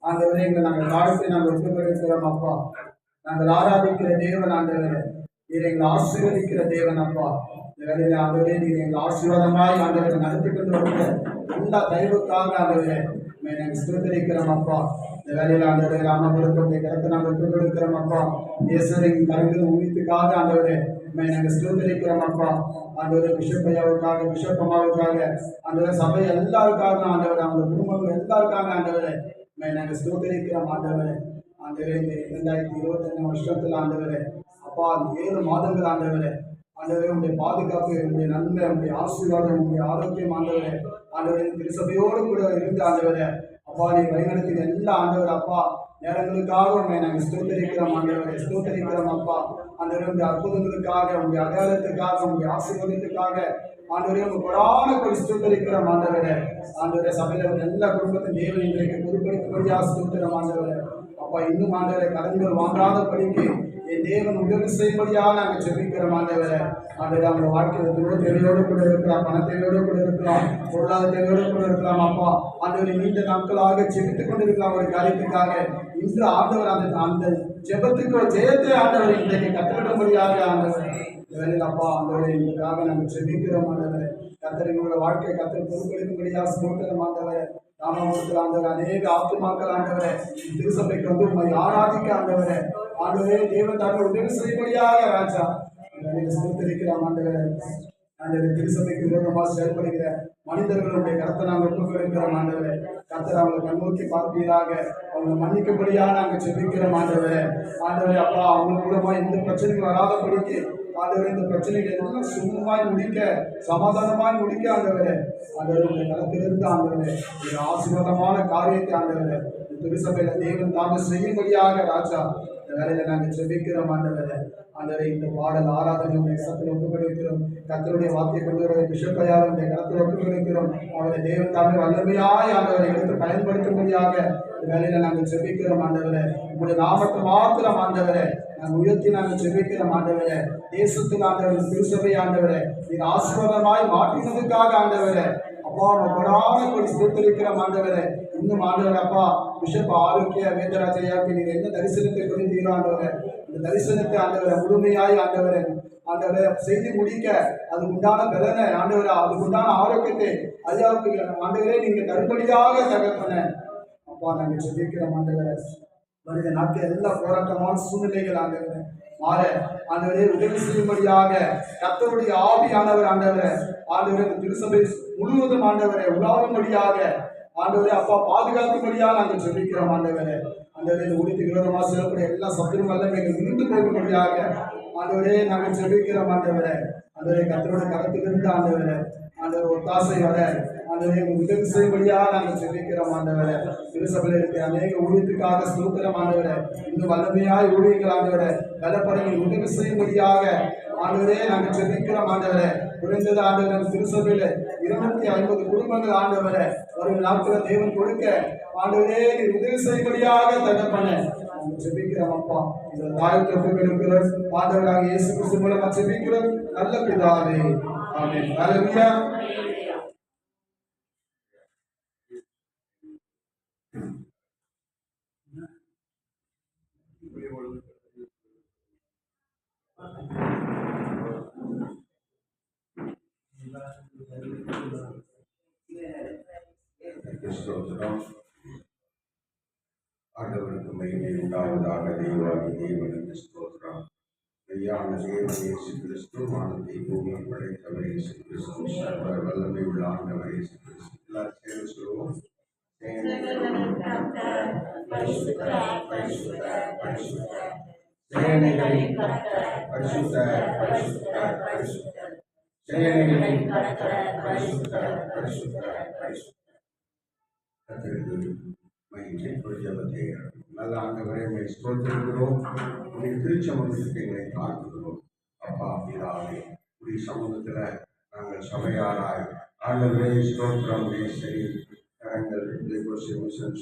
ஆண்டவரே, நாங்கள் தாழ்த்தி நாங்கள் ஒப்புக்கொடுக்கிறோம் அப்பா. நாங்கள் ஆராதிக்கிற தேவன் ஆண்டவரே, நீர் எங்களை ஆசீர்வதிக்கிற தேவன் அப்பா. இந்த வேலையில ஆண்டவரே, நீர் எங்களை ஆசீர்வாதமாய் ஆண்டவரை நடத்தி கொண்டு வருகிற எல்லா தயவுக்காக ஆண்டவரே நாங்கள் ஸ்தோத்திரிக்கிறோம் அப்பா. இந்த வேலையில ஆண்டவரே, ராமபுரத்துடைய கருத்தை நாங்கள் ஒப்புக் கொடுக்கிறோம் அப்பா. ஈஸ்வரின் கருங்கள் ஊழியத்துக்காக ஆண்டவரே நாங்கள் ஸ்தோத்திரிக்கிறோம் அப்பா. ஆண்டவரே, பிஷப் ஐயாவுக்காக, பிஷப் அம்மாவுக்காக, ஆண்டவரே சபை எல்லாருக்காக ஆண்டவரே, அவங்க குடும்பங்கள் எல்லாருக்காக ஆண்டவரே நாங்கள் ஸ்தோத்திரிக்கிறோம் ஆண்டவரே. ஆண்டவரே, இந்த 2025 வருஷத்துல ஆண்டவரே அப்பா 7 மாதங்கள் ஆண்டவரே உங்களுடைய பாதுகாப்பு, உங்களுடைய நன்மை, உங்களுடைய ஆசீர்வாதம், உங்களுடைய ஆரோக்கியம் ஆண்டவரே திருசபையோடு கூட இருந்து ஆண்டவரே அப்பா நீ வழிநடத்தின எல்லா ஆண்டவர் அப்பா நேரங்களுக்காக உண்மை நாங்கள் ஸ்தோத்திரிக்கிறோம் ஆண்டவரே, ஸ்தோத்திரிக்கிறோம் அப்பா. ஆண்டவரே, உங்களுடைய அற்புதங்களுக்காக, உங்களுடைய அடையாளத்துக்காக, உங்களுடைய ஆசீர்வாதத்துக்காக ஆண்டவரே கொடான கொடி ஸ்தோத்திரிக்கிறோம் ஆண்டவரே. ஆண்டவரே, சபையில எல்லா குடும்பத்தின் தேவன் இன்றைக்கு பொறுப்படுத்தபடியாக ஸ்தோத்திரம் ஆண்டவரே அப்பா. இன்னும் ஆண்டவரை கடன்கள் வாங்காத படிக்கு என் தேவன் உதவி செய்யும்படியாக நாங்கள் ஜெபிக்கிறோம் ஆண்டவரே. ஆண்டவரே, அவங்க வாழ்க்கையில் தேவையோடு கூட இருக்கலாம், பண தேவையோடு கூட இருக்கலாம், பொருளாதார தேவையோடு கூட இருக்கலாம் அப்பா. ஆண்டவரை நீண்ட நாட்களாக ஜெபித்துக் கொண்டிருக்கலாம் ஒரு காரியத்துக்காக. இன்று ஆண்டவர் அந்த ஜெபத்துக்கு ஒரு ஜெயத்தை ஆண்டவர் இன்றைக்கு கற்றுக்கிடும்படியாக ஆண்டவர் வேலையில் அப்பா ஆண்டவரை இதற்காக நாங்கள் ஜெபிக்கிறோம் ஆண்டவரே. கத்தரிங்களோட வாழ்க்கையை கத்தரை பொறுப்பெடுக்கும்படியாக ஸ்தோத்திரம் ஆண்டவரே. ராமபுரத்தில் ஆண்டவர் அநேக ஆத்துமாக்கள் ஆண்டவரே திருசபைக்கு வந்து உண்மை ஆராதிக்க ஆண்டவரே ஆண்டவரே தேவன் தாங்கள் உதவி செய்யும்படியாக ராஜா ஸ்தோத்திரிக்கிறோம் ஆண்டவரே. ஆண்டவரே, திருசபைக்கு விரோதமாக செயல்படுகிற மனிதர்களுடைய கருத்தை நாங்கள் ஒப்புக்கொடுக்கிறோம் ஆண்டவரே. கர்த்தர் அவங்களை கண்ணோக்கி பார்ப்பீராக, அவங்க மன்னிக்கும்படியாக நாங்கள் ஜெபிக்கிறோம் ஆண்டவரே. ஆண்டவரே அப்பா, அவங்க மூலமா எந்த பிரச்சனைகள் வராதபடிக்கு ஆண்டவரே இந்த பிரச்சனைகள் எல்லாம் சுமமாய் முடிக்க, சமாதானமாய் முடிக்க ஆண்டவரே ஆண்டவருடைய களத்திலிருந்து ஆண்டவரே ஒரு ஆசீர்வாதமான காரியத்தை ஆண்டவரே திருசபையில தேவன் தாங்க செய்யும்படியாக ராஜா இந்த வேலையில நாங்கள் ஜெபிக்கிறோம் ஆண்டவரே. ஆண்டவரே, இந்த பாடல் ஆராதனையுடைய கருத்தில் ஒப்புக்கொடுக்கிறோம். கர்த்தருடைய வார்த்தையை கொண்டு வர பிஷப் ஐயாவுடைய கருத்தில் ஒப்புக்கொடுக்கிறோம். அவரை தேவன் தாமே வல்லமையாய் ஆண்டவரை எடுத்து பயன்படுத்தும்படியாக இந்த வேலையில நாங்கள் ஜெபிக்கிறோம் ஆண்டவரே. உங்களுடைய நாமத்தை மாத்திரம் ஆண்டவரே நாங்கள் உயர்த்தி நாங்கள் ஜெபிக்கிறோம் ஆண்டவரே. தேசத்தில் ஆண்டவர் திருசபை ஆண்டவரே நீர் ஆசீர்வாதமாய் மாற்றினதுக்காக ஆண்டவரே அப்பா கொடான கொடி ஸ்தோத்திரிக்கிறோம் ஆண்டவரே. இன்னும் ஆண்டவர் அப்பா பிஷப் ஆரோக்கிய வேதராஜையாவுக்கு நீங்க என்ன தரிசனத்தை கொடுத்தீரோ ஆண்டவரை, இந்த தரிசனத்தை ஆண்டவரை முழுமையாய் ஆண்டவரை செய்து முடிக்க அதுக்கு உண்டான பலனை ஆண்டவரை, அதுக்கு உண்டான ஆரோக்கியத்தை ஐயாவுக்கு ஆண்டவரே நீங்க தரும்படியாக தகப்பன அப்பா நாங்கள் சொல்லிக்கிறோம் ஆண்டவரை. வருகிற நாட்கள் எல்லா போராட்டமான சூழ்நிலைகள் ஆண்டவரை மாற ஆண்டவரே உதவி செய்யும்படியாக கர்த்தருடைய ஆவியானவர் ஆண்டவரை திருசபை முழுவதும் ஆண்டவரை உலாவும்படியாக ஆண்டவரே அப்பா பாதுகாக்கும்படியாக நாங்கள் சொல்லிக்கிறோம் ஆண்டவரை. இந்த ஊழியத்துக்கு விரோதமாக செல்லக்கூடிய எல்லா சத்துரும் வல்லமைகள் இருந்து போகும்படியாக ஆண்டவரே நாங்கள் சொல்லிக்கிறோம் ஆண்டவரை. கர்த்தருடைய கரத்திலிருந்து ஆண்டவர் ஒத்தாசை வர ஆண்டவரே உதவி செய்யும்படியாக நாங்கள் சொல்லிக்கிறோம் ஆண்டவரை. திருசபையில் இருக்கிற அநேக ஊழியத்துக்காக ஸ்தோத்திரம் ஆண்டவரை. இன்னும் வல்லமையாய் ஊழியர்கள் ஆண்டவரை பலப்படங்கள் உதவி செய்யும்படியாக ஆண்டவரே நாங்கள் சொல்லிக்கிறோம் ஆண்டவரை. குறைந்தது ஆண்டவர் திருசபையில 250 குடும்பங்கள் ஆண்டவரை ஒரு நாட்கள் தேவன் கொடுக்க ஆண்டவரே உதவி செய்யும்படியாக தகப்பன ஜெபிக்கிறோம் அப்பா. இந்த தாயத்தை ஒப்புக்கொடுக்கிறோம் ஆண்டவராக இயேசு கிறிஸ்து மூலமா ஜெபிக்கிறோம் நல்ல பிதாவே, ஆமென். ஹல்லேலூயா. ஆண்டவருக்கு மகிமை உண்டாவதாக. தெய்வாகி தேவனுக்கு ஸ்தோத்திரம். மெய்யான தேவன் இயேசு கிறிஸ்து, வானத்தை பூமியை படைத்தவர் இயேசு கிறிஸ்து, சர்வ வல்லமை உள்ள ஆண்டவர் இயேசு கிறிஸ்து. எல்லாரும் சேர்ந்து சொல்லுவோம். சேனைகளின் கர்த்தர் பரிசுத்தர், பரிசுத்தர், பரிசுத்தர். சேனைகளின் கர்த்தர் பரிசுத்தர், பரிசுத்தர், பரிசுத்தர். சேனைகளின் கர்த்தர் பரிசுத்தர், பரிசுத்தர், பரிசுத்தர். கர்த்தருக்கு மகிமை பொழியவதே. நல்ல ஆண்டவரே, உம்மை ஸ்தோத்திரிக்கிறோம். உம்முடைய திருச்சமூகத்துக்கு எங்களை தாழ்த்துகிறோம். அப்பா பிதாவே, உடைய சமூகத்துல நாங்கள் சபையாராய் ஆண்டவரே ஸ்தோத்திரம் நேசரி கரங்கள்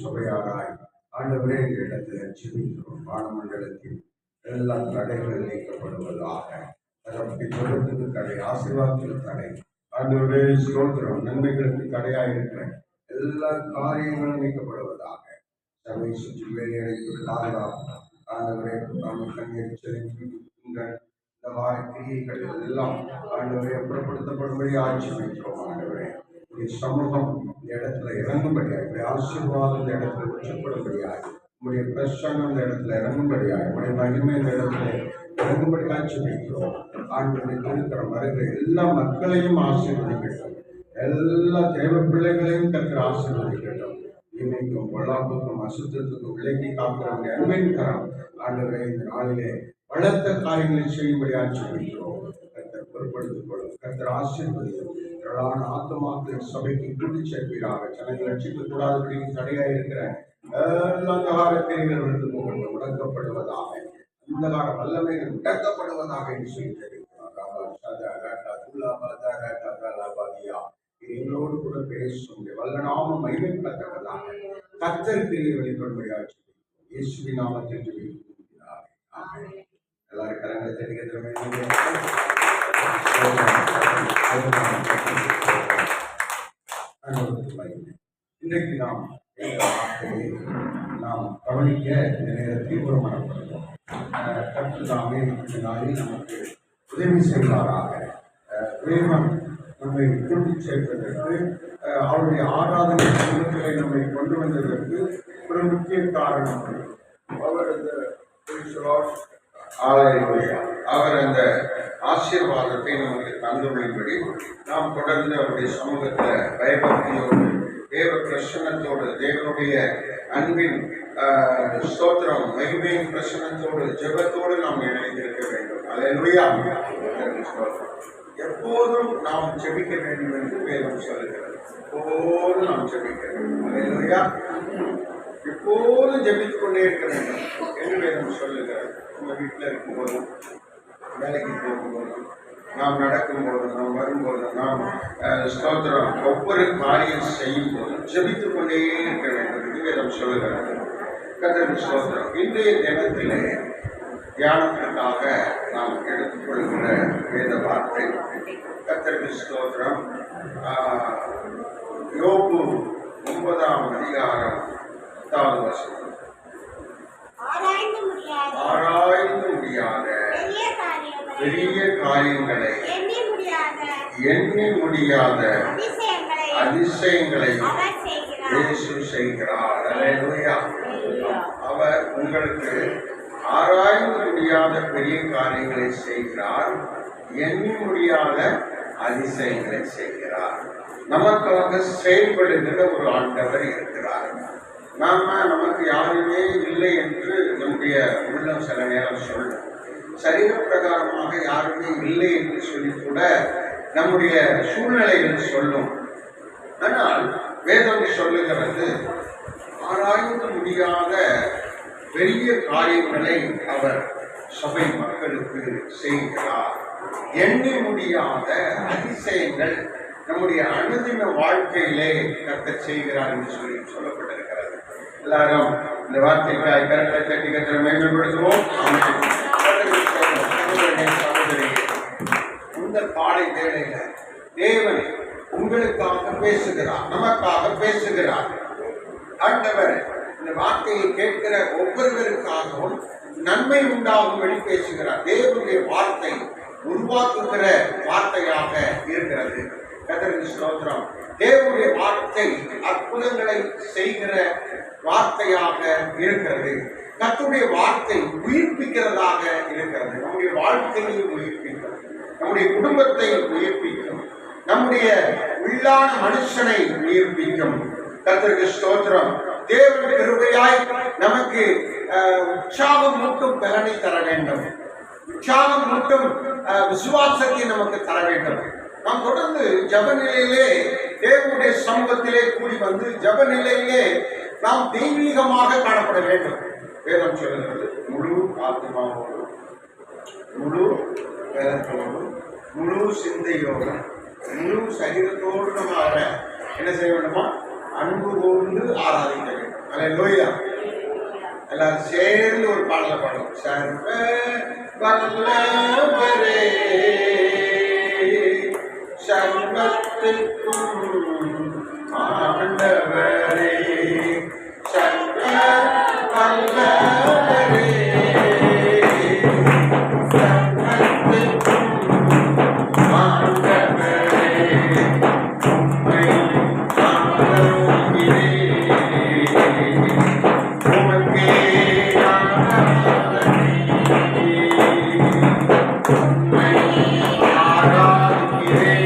சபையாராய் ஆண்டவரே என்ற இடத்துல ஜெபிக்கிறோம். வானமண்டலத்தில் எல்லா தடைகள் நீக்கப்படுவதாக. அப்படி சொல்றதுக்கு தடை, ஆசீர்வாதத்துக்கு தடை, ஆண்டவரே ஸ்தோத்திரம் நன்மைகளுக்கு தடையாயிருக்கிற எல்லா காரியங்களும் நீக்கப்படுவதாக. சபை சுற்றி வேலையடைத்து பாதுகாப்பு ஆண்டவரே இந்த வார கிரியைகள் எல்லாம் ஆண்டவரை புறப்படுத்தப்படும்படி ஆட்சி வைக்கிறோம். ஆண்டவரே உடைய சமூகம் இந்த இடத்துல இறங்கும்படியாய், உடைய ஆசீர்வாதம் இந்த இடத்துல உச்சப்படும்படியாய், உங்களுடைய பிரசன்னம் இந்த இடத்துல இறங்கும்படியாய், உங்களுடைய மகிமை இந்த இடத்துல இறங்கும்படி ஆட்சி வைக்கிறோம். ஆண்டவரை இருக்கிற வருகிற எல்லா மக்களையும் ஆசீர்வதிக்கட்டும். எல்லா தேவ பிள்ளைகளையும் கற்று ஆசீர்வதிக்கட்டும். இன்றைக்கும் பொல்லாப்புக்கும் அசுத்தத்துக்கும் விலக்கி காக்கிறவங்க அன்பின் கரம் ஆண்டவரை இந்த நாளிலே பலத்த காரியங்களை செய்யும்படி ஆட்சி வைக்கிறோம். கர்த்தர் பொறுப்படுத்திக் கொள்ளும். கர்த்தர் ஆசீர்வதியும். திரளான ஆத்துமாக்கள் சபைக்கு கூட்டி சேர்ப்பீராக. ஜனங்கள் ரட்சிக்க கூடாதபடிக்கு தடையாக இருக்கிற எல்லா காரியங்கள் விழுந்து போகணும், முடக்கப்படுவதாக. இந்த கால வல்லமைகள் முடக்கப்படுவதாக என்று சொல்லி எங்களோடு கூட பேசும் வல்லநாம மகிமைப்படத்தக்கதாக கர்த்தர் கிரியை வெளிப்படும்படியாக இயேசுவின் நாமத்தில் ஜெபிக்கிறோம். ஆமென். எல்லாரும் கரங்களை தட்டிக்கிறோமே. இன்றைக்கு நாம் கவனிக்க இந்த நேரத்தில் ஒரு மனப்படுவோம். கர்த்தர் தாமே இந்த நாளில் நமக்கு உதவி செய்வாராக. தேவன் நம்மை கூட்டி சேர்ப்பதற்கு, அவருடைய ஆராதனை சமூகங்களை நம்மை கொண்டு வந்ததற்கு ஒரு முக்கிய காரணம் அவர் அந்த ஆசீர்வாதத்தை நமக்கு தந்துள்ளபடி நாம் தொடர்ந்து அவருடைய சமூகத்தில் பயபக்தியோடு, தேவ பிரசன்னத்தோடு, தேவனுடைய அன்பின் ஸ்தோத்திரம் மகிமையின் பிரசன்னத்தோடு, ஜெபத்தோடு நாம் இணைந்திருக்க வேண்டும். அல்லேலூயா. எப்போதும் நாம் ஜெபிக்க வேண்டும் என்று வேதம் சொல்லுகிறது. எப்போதும் நாம் ஜெபிக்க வேண்டும். அல்லேலூயா. எப்போதும் ஜெபித்துக் கொண்டே இருக்க வேண்டும் என்று வேதம் சொல்லுகிறது. நம்ம வீட்டில் இருக்கும்போதும், வேலைக்கு போகும்போதும், நாம் நடக்கும்போதும், நாம் வரும்போதும், நாம் ஸ்தோத்திரம் ஒவ்வொரு காரியம் செய்யும் போதும் ஜெபித்துக் கொண்டே இருக்க வேண்டும் என்று வேதம் சொல்லுகிறது. கர்த்தருக்கு ஸ்தோத்திரம். இன்றைய தினத்திலே தியானத்திற்காக நாம் எடுத்துக்கொள்கிற வேத வார்த்தை கர்த்தருக்கு ஸ்தோத்திரம். யோபு 9ஆம் அதிகாரம் 10வது வசனம். ஆராய்ந்து முடியாத ஆராய்ந்து முடியாத பெரிய காரியங்களை எண்ணி முடியாத அதிசயங்களை இயேசு செய்கிறார். அல்லேலூயா. அவர் உங்களுக்கு ஆராய்ந்து முடியாத பெரிய காரியங்களை செய்கிறார், எண்ணி முடியாத அதிசயங்களை செய்கிறார். நமக்காக செயல்படுகிற ஒரு ஆண்டவர் இருக்கிறார். நமக்கு யாருமே இல்லை என்று நம்முடைய உள்ளம் சில நேரம் சொல்லும். சரீர பிரகாரமாக யாருமே இல்லை என்று சொல்லி கூட நம்முடைய சூழ்நிலைகள் சொல்லும். ஆனால் வேதம் சொல்லுகிறது, ஆராய்ந்து முடியாத பெரிய காரியங்களை அவர் சபை மக்களுக்கு செய்கிறார். எண்ணி முடியாத அதிசயங்கள் நம்முடைய அனுதின வாழ்க்கையிலே கர்த்தர் செய்கிறார் என்று சொல்லப்பட்டிருக்கிறது. எல்லாரும் இந்த வார்த்தைக்காய் கரங்களை தட்டி கர்த்தரை மேம்படுத்துவோம். இந்த காலை வேளையில தேவன் உங்களுக்காக பேசுகிறார், நமக்காக பேசுகிறார். ஆண்டவர் இந்த வார்த்தையை கேட்கிற ஒவ்வொருவருக்காகவும் நன்மை உண்டாகும்படி பேசுகிறார். தேவனுடைய வார்த்தை உருவாக்குகிற வார்த்தையாக இருக்கிறது. கர்த்தருக்கு ஸ்தோத்திரம். தேவனுடைய வார்த்தை அற்புதங்களை செய்கிற வார்த்தையாக இருக்கிறது. கர்த்தருடைய வார்த்தை உயிர்ப்பிக்கிறதாக இருக்கிறது. நம்முடைய வாழ்க்கையை உயிர்ப்பிக்கும், நம்முடைய குடும்பத்தை உயிர்ப்பிக்கும், நம்முடைய உள்ளான மனுஷனை உயிர்ப்பிக்கும். கர்த்தருக்கு ஸ்தோத்திரம். தேவன் கிருபையாய் நமக்கு உற்சாகம் மூட்டும் பலனை தர வேண்டும், உற்சாகம் மூட்டும் விசுவாசத்தை நமக்கு தர வேண்டும். நாம் தொடர்ந்து ஜப நிலையிலே தேவனுடைய சமூகத்திலே கூடி வந்து ஜப நிலையிலே நாம் தெய்வீகமாக காணப்பட வேண்டும். வேதம் சொல்லுகிறது, முழு ஆத்மாவோடும் முழு வேதத்தோடும் முழு சிந்தையோடும் முழு சரீரத்தோடு நம்ம என்ன செய்ய வேண்டுமா? அன்பு கூர்ந்து ஆராதிக்க வேண்டும். அல்லேலூயா. எல்லாரும் சேர்ந்து ஒரு பாடலை பாடும். சர்வ வல்லவரே சர்வத்துக்கும் ஆண்டவரே, சர்வ வல்லவரே சர்வத்துக்கும் ஆண்டவரே, உம்மை ஆராதிக்கிறேன், உமக்கே ஆராதனை, உம்மை ஆராதிக்கிறேன்,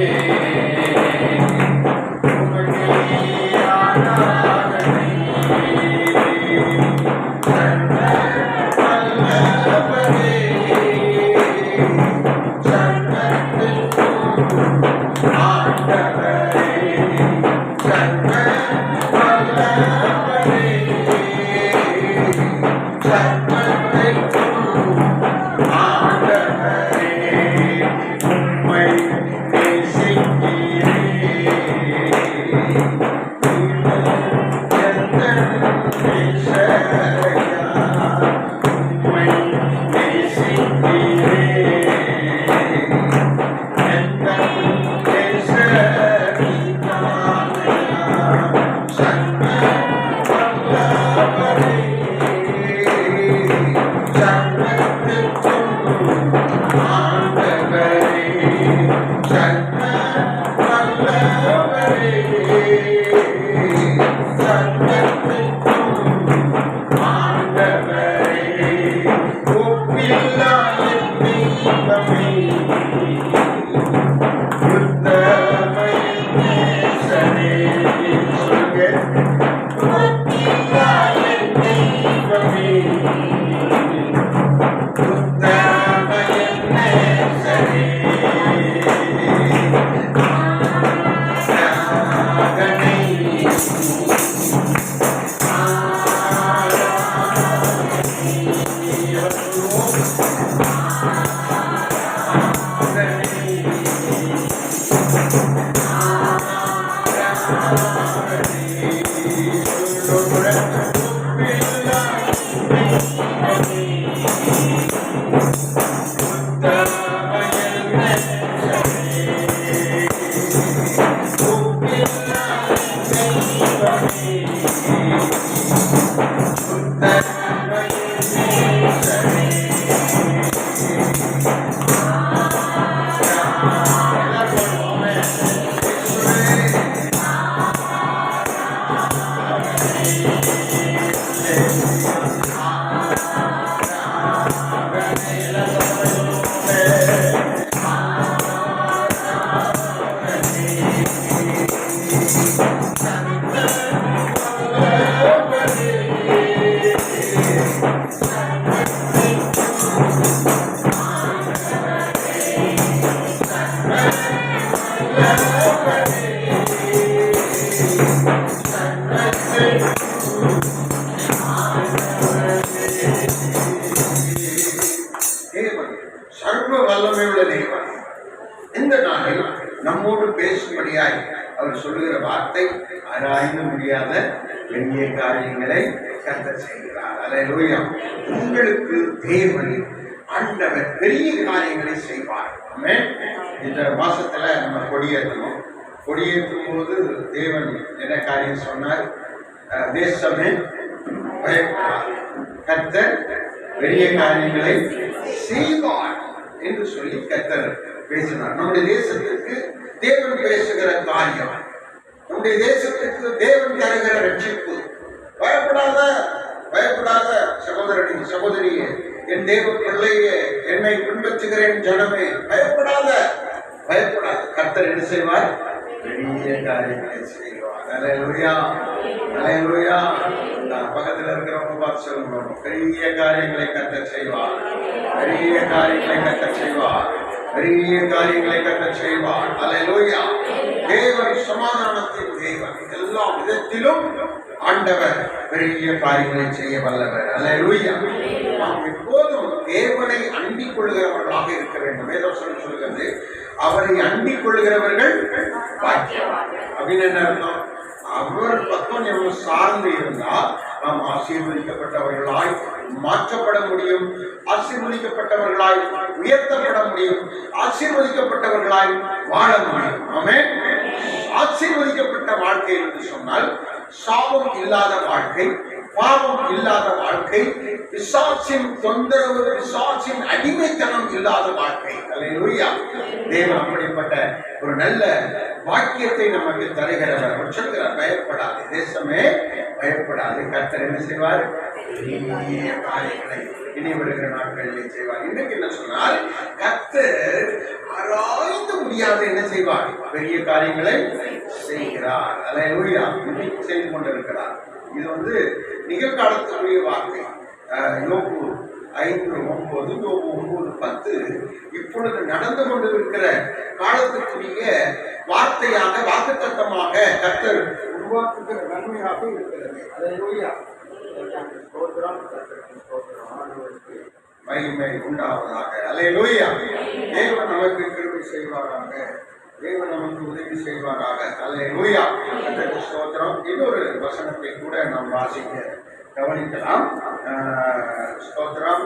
இருக்கும்படியாய் அவர் சொல்லுகிற வார்த்தை, ஆராய்ந்து முடியாத பெரிய காரியங்களை கர்த்தர் செய்கிறார். அல்லேலூயா. உங்களுக்கு தேவன் ஆண்டவர் பெரிய காரியங்களை செய்வார். ஆமென். இந்த மாசத்துல நம்ம கொடியேற்றணும். கொடியேற்றும் போது தேவன் என்ன காரியம் சொன்னார்? தேசமே பயப்படாது, கர்த்தர் பெரிய காரியங்களை செய்வார் என்று சொல்லி கர்த்தர் பேசினார். நம்முடைய தேசத்திற்கு தேவன் பேசுகிற காரியம், நம்முடைய தேசத்திற்கு தேவன் தருகிற ரட்சிப்பு. பயப்படாத, பயப்படாத சகோதரனே, சகோதரியே, என் தேவ பிள்ளையே, என்னை பின்பற்றுகிறேன் ஜனமே, பயப்படாத, பயப்படாத. கர்த்தர் என்ன செய்வார்? பெரிய காரியங்களை செய்வார். அல்லேலூயா, அல்லேலூயா. பக்கத்தில் இருக்கிறவங்க பார்த்து சொல்லுங்க, பெரிய காரியங்களை கர்த்தர் செய்வார், பெரிய காரியங்களை கர்த்தர் செய்வார், பெரிய காரியங்களை கர்த்தர் செய்வார். அல்லேலூயா. தேவன் சமாதானத்தின் தேவன், எல்லா விதத்திலும் ஆண்டவர் பெரிய காரியங்களை செய்ய வல்லவர். அல்லேலூயா. நாம் எப்போதும் தேவனை அண்டிக் கொள்கிறவர்களாக இருக்க வேண்டும். வேதவசனம் சொல்கிறது, அவரை அண்டிக் கொள்கிறவர்கள் பாக்கியவான்கள். அப்படின்னு என்ன அர்த்தம்? அவர் பக்கம் நம்ம சார்ந்து இருந்தால் நாம் ஆசீர்வதிக்கப்பட்டவர்களாய் மாற்றப்பட முடியும், ஆசீர்வதிக்கப்பட்டவர்களாய் உயர்த்தப்பட முடியும், ஆசீர்வதிக்கப்பட்டவர்களாய் வாழ முடியும். ஆமென். ஆசீர்வதிக்கப்பட்ட வாழ்க்கை என்று சொன்னால் சாபம் இல்லாத வாழ்க்கை, பாவம் இல்லாத வாழ்க்கை, பிசாசின் தொந்தரவு, பிசாசின் அடிமைத்தனம் இல்லாத வாழ்க்கை. அல்லேலூயா. தேவன் அப்படிப்பட்ட ஒரு நல்ல வாக்கியத்தை நமக்கு தருகிறவர். அவர் சொல்கிறார், பயப்படாது தேசமே, பயப்படாது, கர்த்தர் என்ன செய்வார்? பெரிய காரியங்களை இனி வருகிற நாட்களில் செய்வார். இன்னைக்கு என்ன சொன்னால், கர்த்தர் ஆராய்ந்து முடியாத என்ன செய்வார்? பெரிய காரியங்களை செய்கிறார். அல்லேலூயா. செய்து கொண்டிருக்கிறார். இது நிகழ்காலத்துக்குரிய வார்த்தை. யோபு 5:9, யோபு 9:10 இப்பொழுது நடந்து கொண்டிருக்கிற காலத்துக்குரிய வார்த்தையாக, வாக்குத்தத்தமாக கர்த்தர் உருவாக்குகிற நன்மையாக இருக்கிறது. அல்லேலூயா. மகிமை உண்டாவதாக. அல்லேலூயா. தேவன் நமக்கு கிருபை செய்வாராக, தேவன் நமக்கு உதவி செய்வாராக. அல்லேலூயா. கர்த்தருக்கு ஸ்தோத்திரம். இன்னொரு வசனத்தை கூட நாம் வாசிக்க கவனிக்கலாம். ஸ்தோத்திரம்.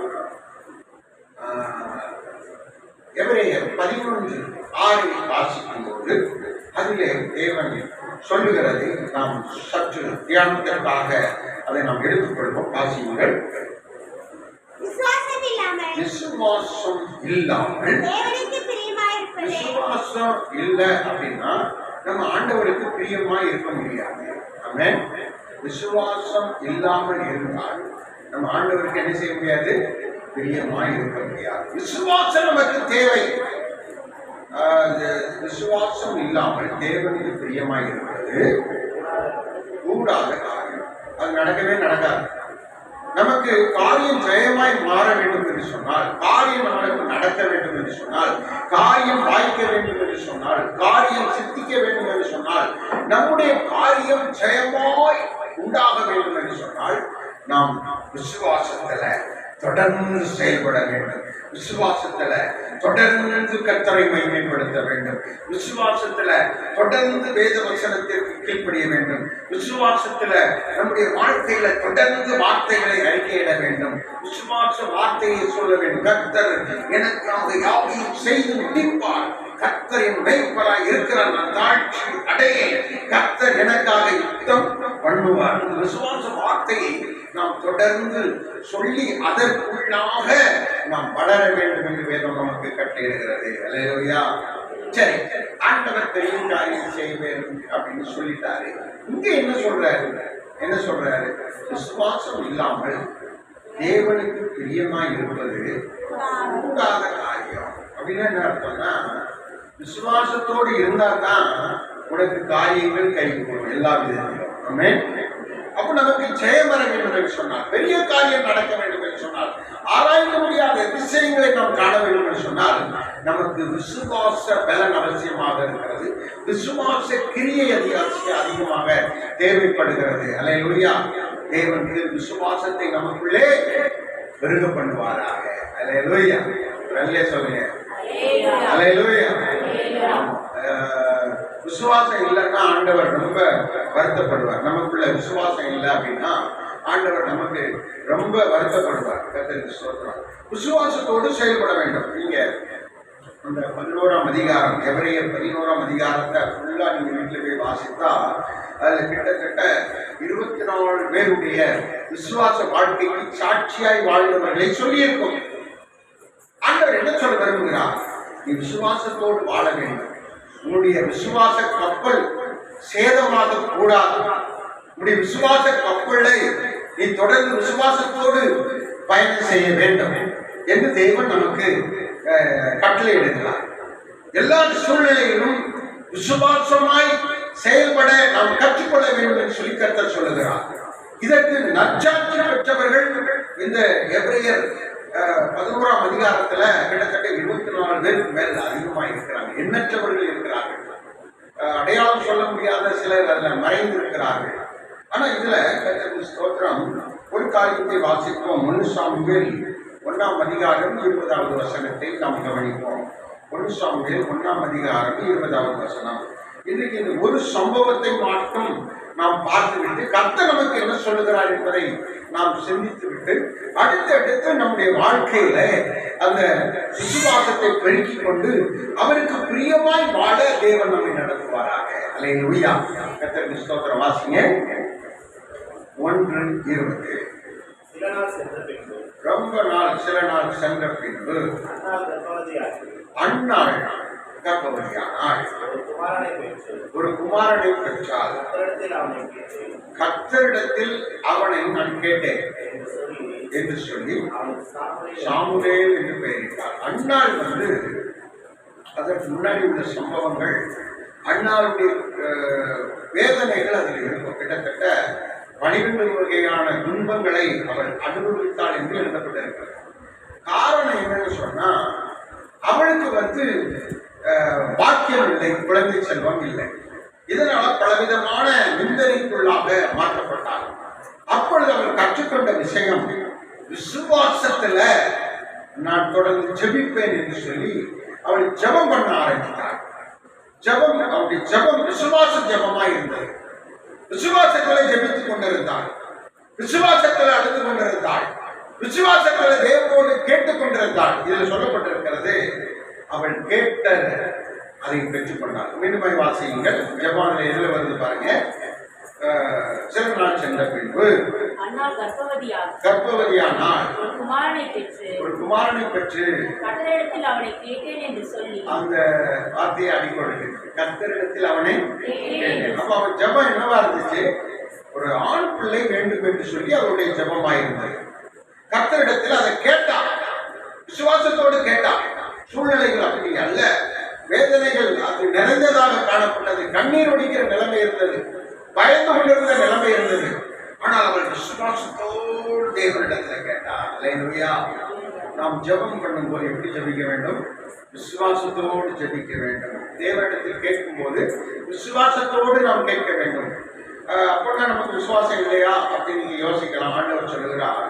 எபிரேயர் 11:6 வாசிக்கும் போது அதிலே தேவன் சொல்லுகிறது. நாம் சற்று தியானத்திற்காக அதை நாம் எடுத்துக்கொள்வோம். வாசியுங்கள். விசுவாசம் இல்லாமல், விசுவாசம் இல்லை அப்படின்னா நம்ம ஆண்டவருக்கு பிரியமாய் இருக்க முடியாது. ஆமென். விசுவாசம் இல்லாமல் இருந்தால் நம்ம ஆண்டவருக்கு என்ன செய்ய முடியாது? பிரியமாய் இருக்க முடியாது. விசுவாசம் நமக்கு தேவை. விசுவாசம் இல்லாமல் தேவனுக்கு பிரியமாய் இருக்கிறது கூடாத காரியம். அது நடக்கவே நடக்காது. நமக்கு காரியம் ஜெயமாய் மாற வேண்டும் என்று சொன்னால், காரியம் நமக்கு நடக்க வேண்டும் என்று சொன்னால், காரியம் வாய்க்க வேண்டும் என்று சொன்னால், காரியம் சித்திக்க வேண்டும் என்று சொன்னால், நம்முடைய காரியம் ஜெயமாய் உண்டாக வேண்டும் என்று சொன்னால், நாம் விசுவாசத்துல தொடர்ந்து செயல்பட வேண்டும். விசுவாசத்துல தொடர்ந்து கர்த்தரை மகிமைப்படுத்த வேண்டும். விசுவாசத்துல தொடர்ந்து வேத வசனத்திற்கு கீழ்ப்படிய வேண்டும். விசுவாசத்துல நம்முடைய வாழ்க்கையில தொடர்ந்து வார்த்தைகளை அறிக்கையிட வேண்டும். விசுவாச வார்த்தையை சொல்ல வேண்டும். கர்த்தர் எனக்காக யாவையும் செய்து முடிப்பார். கர்த்தரின் மேய்ப்பராய் இருக்கிற நான் தாழ்ச்சி அடைய கர்த்தர் எனக்காக யுத்தம் பண்ணுவார். இந்த விசுவாச வார்த்தையை நாம் தொடர்ந்து சொல்லி அதற்குள்ளாக நாம் வளர வேண்டும் என்று வேதம் நமக்கு கட்டளையிடுகிறது. அல்லேலூயா. சரி, ஆண்டவர் பெரிய காரியம் செய்வேன் அப்படின்னு சொல்லிட்டாரு. இங்க என்ன சொல்றாரு? என்ன சொல்றாரு? விசுவாசம் இல்லாமல் தேவனுக்கு பிரியமாய் இருப்பது கூடாத காரியம். அப்படின்னு என்ன அர்த்தம்னா, விசுவாசத்தோடு இருந்தால் தான் உனக்கு காரியங்கள் கைகூடும் எல்லா விதத்திலும். ஆமென். அப்ப நமக்கு ஜெயம் வர வேண்டும் என்று சொன்னால், பெரிய காரியம் நடக்க வேண்டும் என்று சொன்னால், ஆராய்ந்து முடியாத விஷயங்களை நாம் காண வேண்டும் என்று சொன்னால், நமக்கு விசுவாச பலன் அவசியமாக இருக்கிறது. விசுவாச கிரியை அதிகமாக தேவைப்படுகிறது. அல்லேலூயா. தேவன் விசுவாசத்தை நமக்குள்ளே பெருக பண்ணுவாராக. அல்லேலூயா. நல்ல சொல்லுங்க. அல்லேலூயா. விசுவாசம் இல்லைன்னா ஆண்டவர் ரொம்ப வருத்தப்படுவார். நமக்குள்ள விசுவாசம் இல்லை அப்படின்னா ஆண்டவர் நமக்கு ரொம்ப வருத்தப்படுவார். கர்த்தருக்கு ஸ்தோத்திரம். விசுவாசத்தோடு செயல்பட வேண்டும். நீங்க அந்த 11ஆம் அதிகாரம், எபிரேயர் 11ஆம் அதிகாரத்தை ஃபுல்லா நீங்க வீட்டில் போய் வாசித்தா அதுல கிட்டத்தட்ட 24 பேருடைய விசுவாச வாழ்க்கைக்கு சாட்சியாய் வாழ்ந்தவர்களை சொல்லியிருக்கும். ஆண்டவர் என்ன சொல்ல விரும்புகிறார்? நீ விசுவாசத்தோடு வாழ வேண்டும். உன்னுடைய விசுவாச கப்பல் சேதமாக கூடாது. உன்னுடைய விசுவாச கப்பலை நீ தொடர்ந்து விசுவாசத்தோடு பயணம் செய்ய வேண்டும் என்று தேவன் நமக்கு கட்டளையிடுகிறார். எல்லா சூழ்நிலையிலும் விசுவாசமாய் செயல்பட நாம் கற்றுக்கொள்ள வேண்டும் என்று சொல்லி கர்த்தர் சொல்லுகிறார். இதற்கு நற்சாட்சி பெற்றவர்கள் இந்த எபிரேயர் 11ஆம் அதிகாரத்துல கிட்டத்தட்ட 24 பேருக்கு மேல் அதிகமாக இருக்கிறாங்க. எண்ணற்றவர்கள் இருக்கிறார்கள். அடையாளம் சொல்ல முடியாத சிலர் அதில் மறைந்து இருக்கிறார்கள். ஆனா இதுல கர்த்தருக்கு ஸ்தோத்திரம், ஒரு காரியத்தை வாசிப்போம். 1 சாமுவேல் 1ஆம் அதிகாரம் 20வது வசனத்தை நாம் கவனிப்போம். 1 சாமுவேல் 1ஆம் அதிகாரம் 20வது வசனம். இன்றைக்கு இந்த ஒரு சம்பவத்தை மட்டும் நாம் பார்த்துவிட்டு கர்த்தர் நமக்கு என்ன சொல்லுகிறார் என்பதை நாம் சிந்தித்து விட்டு அடுத்தடுத்து நம்முடைய வாழ்க்கையில அந்த விசுவாசத்தை பெருக்கிக் கொண்டு அவருக்கு பிரியமாய் வாழ தேவன் நம்மை நடத்துவாராக. அல்லேலூயா. கர்த்தருக்கு ஸ்தோத்திரம். வாசிங்க 1:20. சில நாள் சென்ற பின்பு அன்னாள் கர்ப்பவதியானாள். ஒரு குமாரனை பெற்றாள். கர்த்தரிடத்தில் அவனை நான் கேட்டேன் என்று சொல்லி சாமுவேல் என்று பெயரிட்டார். அன்னாள் அதற்கு முன்னாடி உள்ள சம்பவங்கள், அன்னாளுடைய வேதனைகள் அதில் இருக்கும். கிட்டத்தட்ட 12 வகையான துன்பங்களை அவள் அனுபவித்தாள் என்று எழுதப்பட்டிருக்கிறது. காரணம் என்னன்னு சொன்னா, அவளுக்கு பாக்கியம் இல்லை, குழந்தை செல்வம் இல்லை. இதனால பலவிதமான நிந்தனைக்குள்ளாக மாற்றப்பட்டாள். அப்பொழுது அவள் கற்றுக்கொண்ட விஷயம், விசுவாசத்துல நான் தொடர்ந்து ஜெபிப்பேன் என்று சொல்லி அவள் ஜெபம் பண்ண ஆரம்பித்தாள். அவருடைய ஜெபம் விசுவாச ஜெபமாய் இருந்தது. விசுவாசங்களை ஜெபித்துக் கொண்டிருந்தாள். விசுவாசத்தில் அழுது கொண்டிருந்தாள். விசுவாசத்தில் தேவனோடு கேட்டுக் கொண்டிருந்தாள். இதில் சொல்லப்பட்டிருக்கிறது, அவள் கேட்ட அதை பெற்றுக் கொண்டாள். மீண்டும் வாசியுங்கள். ஜெபம் எதில் வருது பாருங்க. சில நாள் சென்ற பின்பு கர்ப்பவதியானாள். ஒரு குமாரனை பெற்று கர்த்தரிடத்தில் அவனை கேட்டேன் என்று சொல்லி அந்த வார்த்தையை அடிக்கொண்டு கர்த்தரிடத்தில் அவனை கேட்டேன். அப்ப அவன் ஜெபம் என்னவா இருந்துச்சு? ஒரு ஆண் பிள்ளை வேண்டும் என்று சொல்லி அவருடைய ஜெபமாயிருந்தது. கர்த்தரிடத்தில் அதை கேட்டான், விசுவாசத்தோடு கேட்டான். சூழ்நிலைகள் அப்படி அல்ல, வேதனைகள் அது நிறைந்ததாக காணப்பட்டது. கண்ணீர் ஒடிக்கிற நிலைமை இருந்தது, பயந்து கொண்டிருந்த நிலைமை இருந்தது. ஆனால் அவள் விசுவாசத்தோடு தேவனிடத்தில் கேட்டார். அல்லேலூயா. நாம் ஜெபம் பண்ணும்போது எப்படி ஜெபிக்க வேண்டும்? விசுவாசத்தோடு ஜெபிக்க வேண்டும். தேவனிடத்தில் கேட்கும் போது விசுவாசத்தோடு நாம் கேட்க வேண்டும். அப்படின்னா நமக்கு விசுவாசம் இல்லையா அப்படின்னு நீங்க யோசிக்கலாம். ஆண்டவர் சொல்லுகிறார்,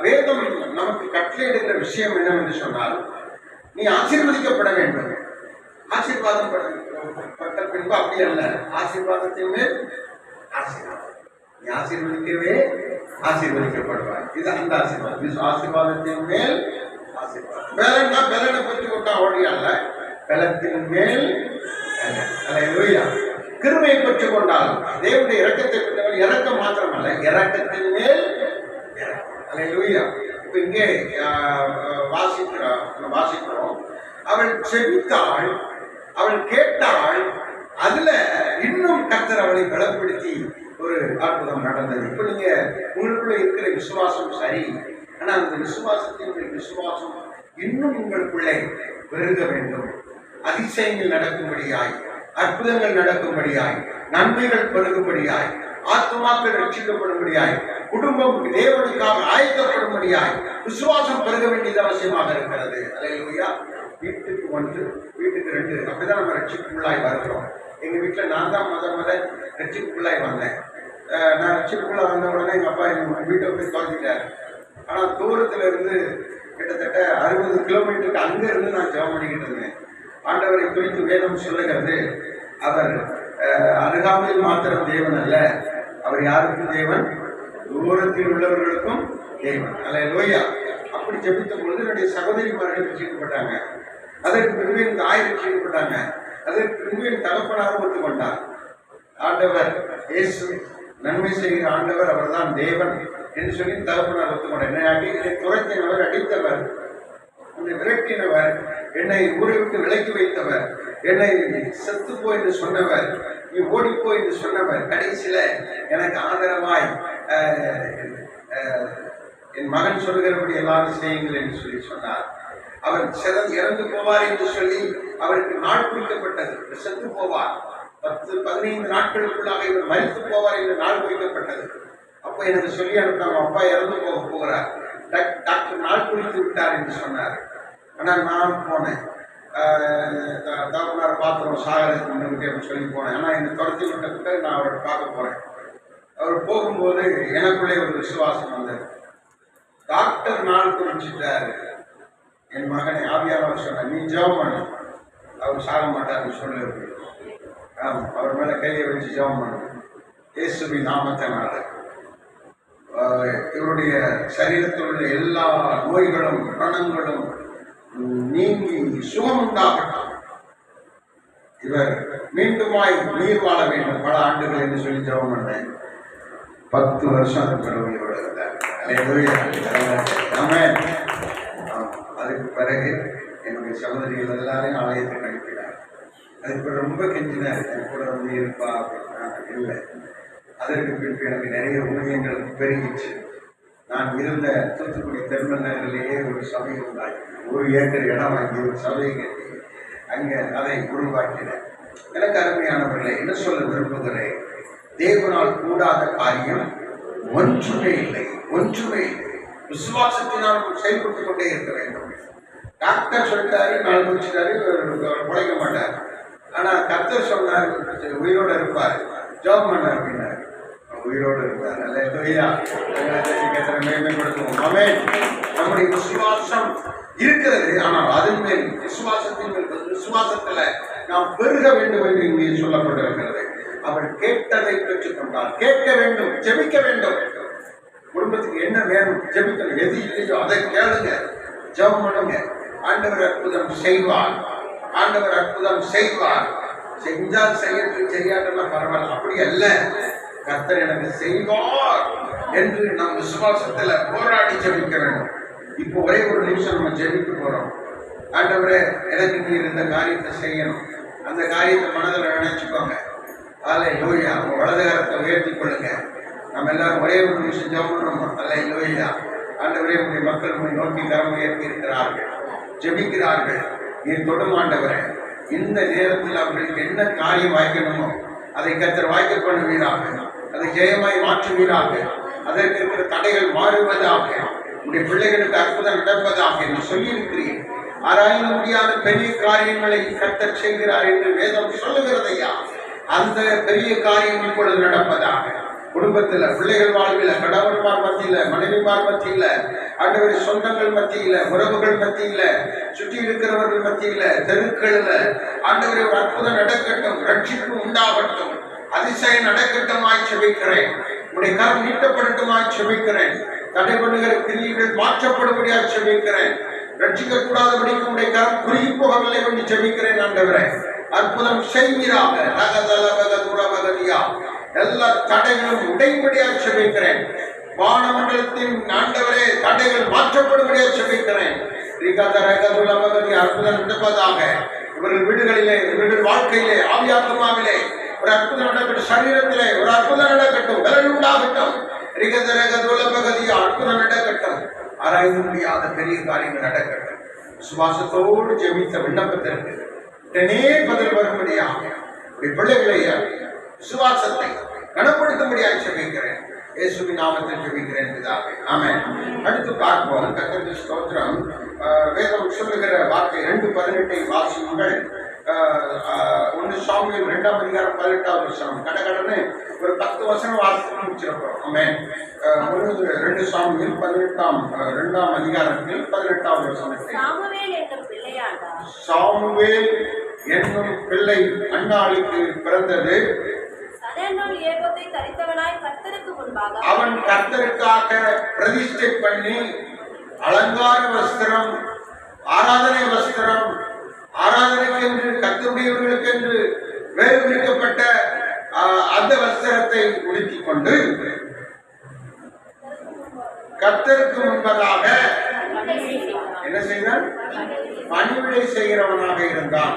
வேதம் நமக்கு கட்டளையிடுகிற விஷயம் என்னவென்று சொன்னால், நீ ஆசீர்வதிக்கப்பட வேண்டும். ஆசீர்வாதம் பட்ட பின்பு அப்படி அல்ல, ஆசீர்வாதத்தின் மேல் ஆசீர்வாதம். நீ ஆசீர்வதிக்கவே ஆசீர்வதிக்கப்படுவார். இது அந்த ஆசீர்வாதம். ஆசீர்வாதத்தின் மேல் ஆசீர்வாதம். பலனை பற்றி கொண்டா ஓடி அல்ல, பலத்தின் மேல் அல்லேலூயா. கிருபையை பெற்றுக் கொண்டால் தேவனுடைய இரக்கத்தை பெற்றவர்கள் இரக்கம் மாத்திரமல்ல, இரக்கத்தின் மேல் அல்லேலூயா. இப்ப இங்கே வாசிக்கிறோம். அவள் செபித்தாள், அவள் கேட்டாள். அதுல இன்னும் கர்த்தர் அவளை பலப்படுத்தி ஒரு அற்புதம் நடந்தது. இப்ப நீங்க உங்களுக்குள்ள இருக்கிற விசுவாசம் சரி, ஆனா அந்த விசுவாசம் இன்னும் உங்களுக்குள்ளே பெருக வேண்டும். அதிசயங்கள் நடக்கும்படியாய், அற்புதங்கள் நடக்கும்படியாய், நன்மைகள் பெருகும்படியாய், ஆத்மாக்கள் ரட்சிக்கப்படும்படியாய், குடும்பம் தேவனுக்காக ஆயத்தப்படும்படியாய் விசுவாசம் பெருக வேண்டியது அவசியமாக இருக்கிறது. அல்லேலூயா. வீட்டுக்கு 1, வீட்டுக்கு 2, அப்படிதான் நம்ம ரட்சிப்புக்குள்ளாய் வருகிறோம். எங்க வீட்டுல நான் தான் முத ரட்சிப்புக்குள்ளாய் வந்தேன். நான் ரட்சிப்புக்குள்ள வந்த உடனே எங்க அப்பா எங்க வீட்டை போய் துவக்கிட்டாரு. ஆனா தூரத்துல இருந்து கிட்டத்தட்ட 60 கிலோமீட்டருக்கு அங்க இருந்து நான் ஜெபம் பண்ணிக்கிட்டு இருந்தேன். ஆண்டவரை குறித்து வேதம் சொல்லுகிறது, அவர் அருகாமையில் மாத்திரம் தேவன் அல்ல, அவர் யாருக்கும் தேவன், தூரத்தில் உள்ளவர்களுக்கும் தேவன். அல்லேலூயா. அப்படி ஜெபித்த பொழுது என்னுடைய சகோதரிமார்கள் ரட்சிக்கப்பட்டாங்க. அதற்கு பின்பு என் தாய் ரட்சிக்கப்பட்டாங்க. அதற்கு பின்பு என் தகப்பனாரும் ஒத்துக்கொண்டார். ஆண்டவர் இயேசு நன்மை செய்கிற ஆண்டவர், அவர் தான் தேவன் என்று சொல்லி தகப்பனார் ஒத்துக்கொண்டார். என்னை துரத்தினவர், அடித்தவர், என்னை விரட்டினவர், என்னை ஊரை விட்டு விலக்கி வைத்தவர், என்னை செத்துப்போ என்று சொன்னவர், நீ ஓடிப்போ என்று சொன்னவர், கடைசியில எனக்கு ஆதரவாய் என் மகன் சொல்கிறபடி எல்லாரும் செய்யுங்கள் என்று சொல்லி சொன்னார். அவர் இறந்து போவார் என்று சொல்லி அவருக்கு நாள் குறிக்கப்பட்டது. செத்து போவார், 10-15 நாட்களுக்குள்ளாக இவர் மரித்து போவார் என்று நாள் குறிக்கப்பட்டது. அப்போ எனக்கு சொல்லி அனுப்பினாங்க, அப்பா இறந்து போகிறார், டாக்டர் நாள் குறித்து விட்டார் என்று சொன்னார். ஆனால் நான் போனேன், தகவலார் பாத்திரம் சாகரத்துக்கு முன்னுக்கு சொல்லி போனேன். ஆனால் என்னை துரத்தி விட்ட பிறகு நான் அவரை பார்க்க போறேன். அவர் போகும்போது எனக்குள்ளே ஒரு விசுவாசம் வந்தது. டாக்டர் நாள் குறிச்சிட்டார், என் மகனை ஆவியானவர் சொன்னார், நீ ஜெபம் பண்ணு, அவர் சாக மாட்டார்னு சொல்லுறது. அவர் மேல கையை வச்சு ஜெபம் பண்ணு, இயேசுவின் நாமத்தினால இவருடைய சரீரத்தில் உள்ள எல்லா நோய்களும் மரணங்களும் நீங்கி சுகம் உண்டாகட்டும், இவர் மீண்டுமாய் உயிர் வாழ வேண்டும் பல ஆண்டுகள் என்று சொல்லி ஜெபம் பண்ணேன். 10 வருஷம் அதுக்கு பிறகு உயிரோடு இருந்தார். அதுக்கு பிறகு என்னுடைய சகோதரிகள் எல்லாரையும் ஆலயத்துக்கு அனுப்பினார். அதுக்கு ரொம்ப கெஞ்சினார், என் கூட வந்து இருப்பா அப்படின்னா இல்லை. அதற்கு பின்பு எனக்கு நிறைய ஊழியங்கள் பெருகிச்சு. நான் இருந்த தூத்துக்குடி தெர்மல் நகரிலேயே ஒரு சபை உண்டாக்கி, 1 ஏக்கர் இடம் வாங்கி ஒரு சபையை கட்டி அங்கே அதை உருவாக்கினேன். எனக்கு அருமையானவர்களே, என்ன சொல்ல விரும்புகிறேன், தேவனால் கூடாத காரியம் ஒன்றுமே இல்லை, ஒன்றுமே இல்லை. விசுவாசத்தினால் செயல்பட்டுக் கொண்டே இருக்க வேண்டும். டாக்டர் சொல்லிட்டாரு, நாள் முடிச்சிட்டாரு, உழைக்க மாட்டார். ஆனா கர்த்தர் சொன்னார், உயிரோடு இருப்பார், ஜெபம் பண்ணார் அப்படின்னாரு, உயிரோடு இருப்பார். அல்லேலூயா. மேன்மைப்படுத்துவோம். ஆமென். நம்முடைய விசுவாசம் இருக்கிறது, ஆனால் அதன் மேல் விசுவாசத்தின் மேல் விசுவாசத்துல நாம் பெருக வேண்டும் என்று இங்கே சொல்லப்பட்டிருக்கிறது. அவர் கேட்டதை பெற்றுக் கொண்டார். கேட்க வேண்டும், ஜெபிக்க வேண்டும். குடும்பத்துக்கு என்ன வேணும் ஜெபிக்கணும், எது இல்லையோ அதை கேளுங்க, ஜெபம் பண்ணுங்க. ஆண்டவர் அற்புதம் செய்வார், ஆண்டவர் அற்புதம் செய்வார். செஞ்சால் செய்யட்டும், செய்யாட்டா பரவாயில்ல, அப்படி அல்ல, கர்த்தர் எனக்கு செய்வார் என்று நம் விசுவாசத்துல போராடி ஜெபிக்க வேண்டும். இப்போ ஒரே ஒரு நிமிஷம் நம்ம ஜெபிக்க போறோம். ஆண்டவரே, எனக்கு நீர் இந்த காரியத்தை செய்யணும், அந்த காரியத்தை மனதில் நினைச்சுக்கோங்க. அல்லேலூயா. வலது கரத்தை உயர்த்தி கொள்ளுங்க. நம்ம எல்லாரும் ஒரே ஒரு நிமிஷம் ஜெபம் பண்ணணும். அல்லேலூயா. ஆண்டவரே, உங்களுடைய மக்கள் உங்களை நோக்கி கரம் உயர்த்தி இருக்கிறார்கள், ஜெபிக்கிறார்கள். நீர் தொடும் ஆண்டவரே, இந்த நேரத்தில் அவர்களுக்கு என்ன காரியம் வாய்க்கணுமோ அதை கர்த்தர் வாய்க்க பண்ணுவீராக, அதை ஜெயமாய் மாற்றுவீராக, அதற்கு இருக்கிற தடைகள் மாறுவதாக, உங்களுடைய பிள்ளைகளுக்கு அற்புதம் நடப்பதாக என்று சொல்லியிருக்கிறீர்கள். ஆராய முடியாத பெரிய காரியங்களை கர்த்தர் செய்கிறார் என்று வேதம் சொல்லுகிறதையா, அந்த பெரிய காரியம் இப்பொழுது நடப்பதாக. குடும்பத்தில், பிள்ளைகள் வாழ்வில், கணவன்மார் மத்தியில, மனைவிமார் மத்தியில, ஆண்டவரை சொந்தங்கள் மத்தியில, உறவுகள் மத்தியில, சுற்றி இருக்கிறவர்கள் மத்தியில, தெருக்களில் ஆண்டவரை ஒரு அற்புதம் நடக்கட்டும், ரட்சிப்பு உண்டாகட்டும், அதிசயம் நடக்கட்டுமாய் செபிக்கிறேன். உடைய கரம் நீட்டப்படட்டுமாய் செபிக்கிறேன். தடை பண்ணுகிற கிரியைகள் மாற்றப்படும்படியாய் செபிக்கிறேன். ரட்சிக்க கூடாதபடிக்கு உடைய கரம் குறுகி போகவில்லை என்று செபிக்கிறேன். ஆண்டவரே, அற்புதம் செய்வீராக. எல்லா தடைகளும் உடைபடியாக செபிக்கிறேன். வானமண்டலத்தின் ஆண்டவரே, தடைகள் மாற்றப்படும்படியாக செபிக்கிறேன். அற்புதம் நடப்பதாக. இவர்கள் வீடுகளிலே, இவர்கள் வாழ்க்கையிலே, ஆவியாத்மாவிலே ஒரு அற்புதம் நடக்கட்டும். சரீரத்திலே ஒரு அற்புதம் நடக்கட்டும். பலன் உண்டாகட்டும். அற்புதம் நடக்கட்டும். ஆராய்ந்து முடியாத பெரிய காரியங்கள் நடக்கட்டும். விசுவாசத்தோடு ஜெபித்த விண்ணப்பத்திற்கு உடனே பதில் வரும்படியாக பிள்ளைகளை விசுவாசத்தை கனப்படுத்தும்படியாக ஜெபிக்கிறேன். இயேசுவின் நாமத்தில் ஜெபிக்கிறேன் பிதாவே. ஆமென். அடுத்து பார்ப்போம். கர்த்தருக்கு ஸ்தோத்திரம். வேதம் சொல்லுகிற வார்த்தை 2:18 வாசியுங்கள். ஒன்று சாமுவேல் 2ஆம் அதிகாரம் 18வது வசனம். கடகடன்னு ஒரு 10 வசனம் வாசித்து முடிச்சிருக்கிறோம். ஆமென். 2 சாமுவேல் 2ஆம் அதிகாரத்தில் 18வது வசனத்தில் சாமுவேல் என்னும் பிள்ளையாண்டார். சாமுவேல் என்னும் பிள்ளை அன்னாளுக்கு பிறந்தது. சணநூல் ஏபோத்தை தரித்தவனாய் கர்த்தருக்கு முன்பாக அவன் கர்த்தருக்காக பிரதிஷ்டை பண்ணி அலங்கார வஸ்திரம், ஆராதனை வஸ்திரம், ஆராதனைக்கென்று கர்த்தருடையவர்களுக்கென்று வேறு பிரிக்கப்பட்ட அந்த வஸ்திரத்தை உடுத்திக் கொண்டு கர்த்தருக்கு முன்பதாக என்ன செய்தான்? பணிவிடை செய்கிறவனாக இருந்தான்.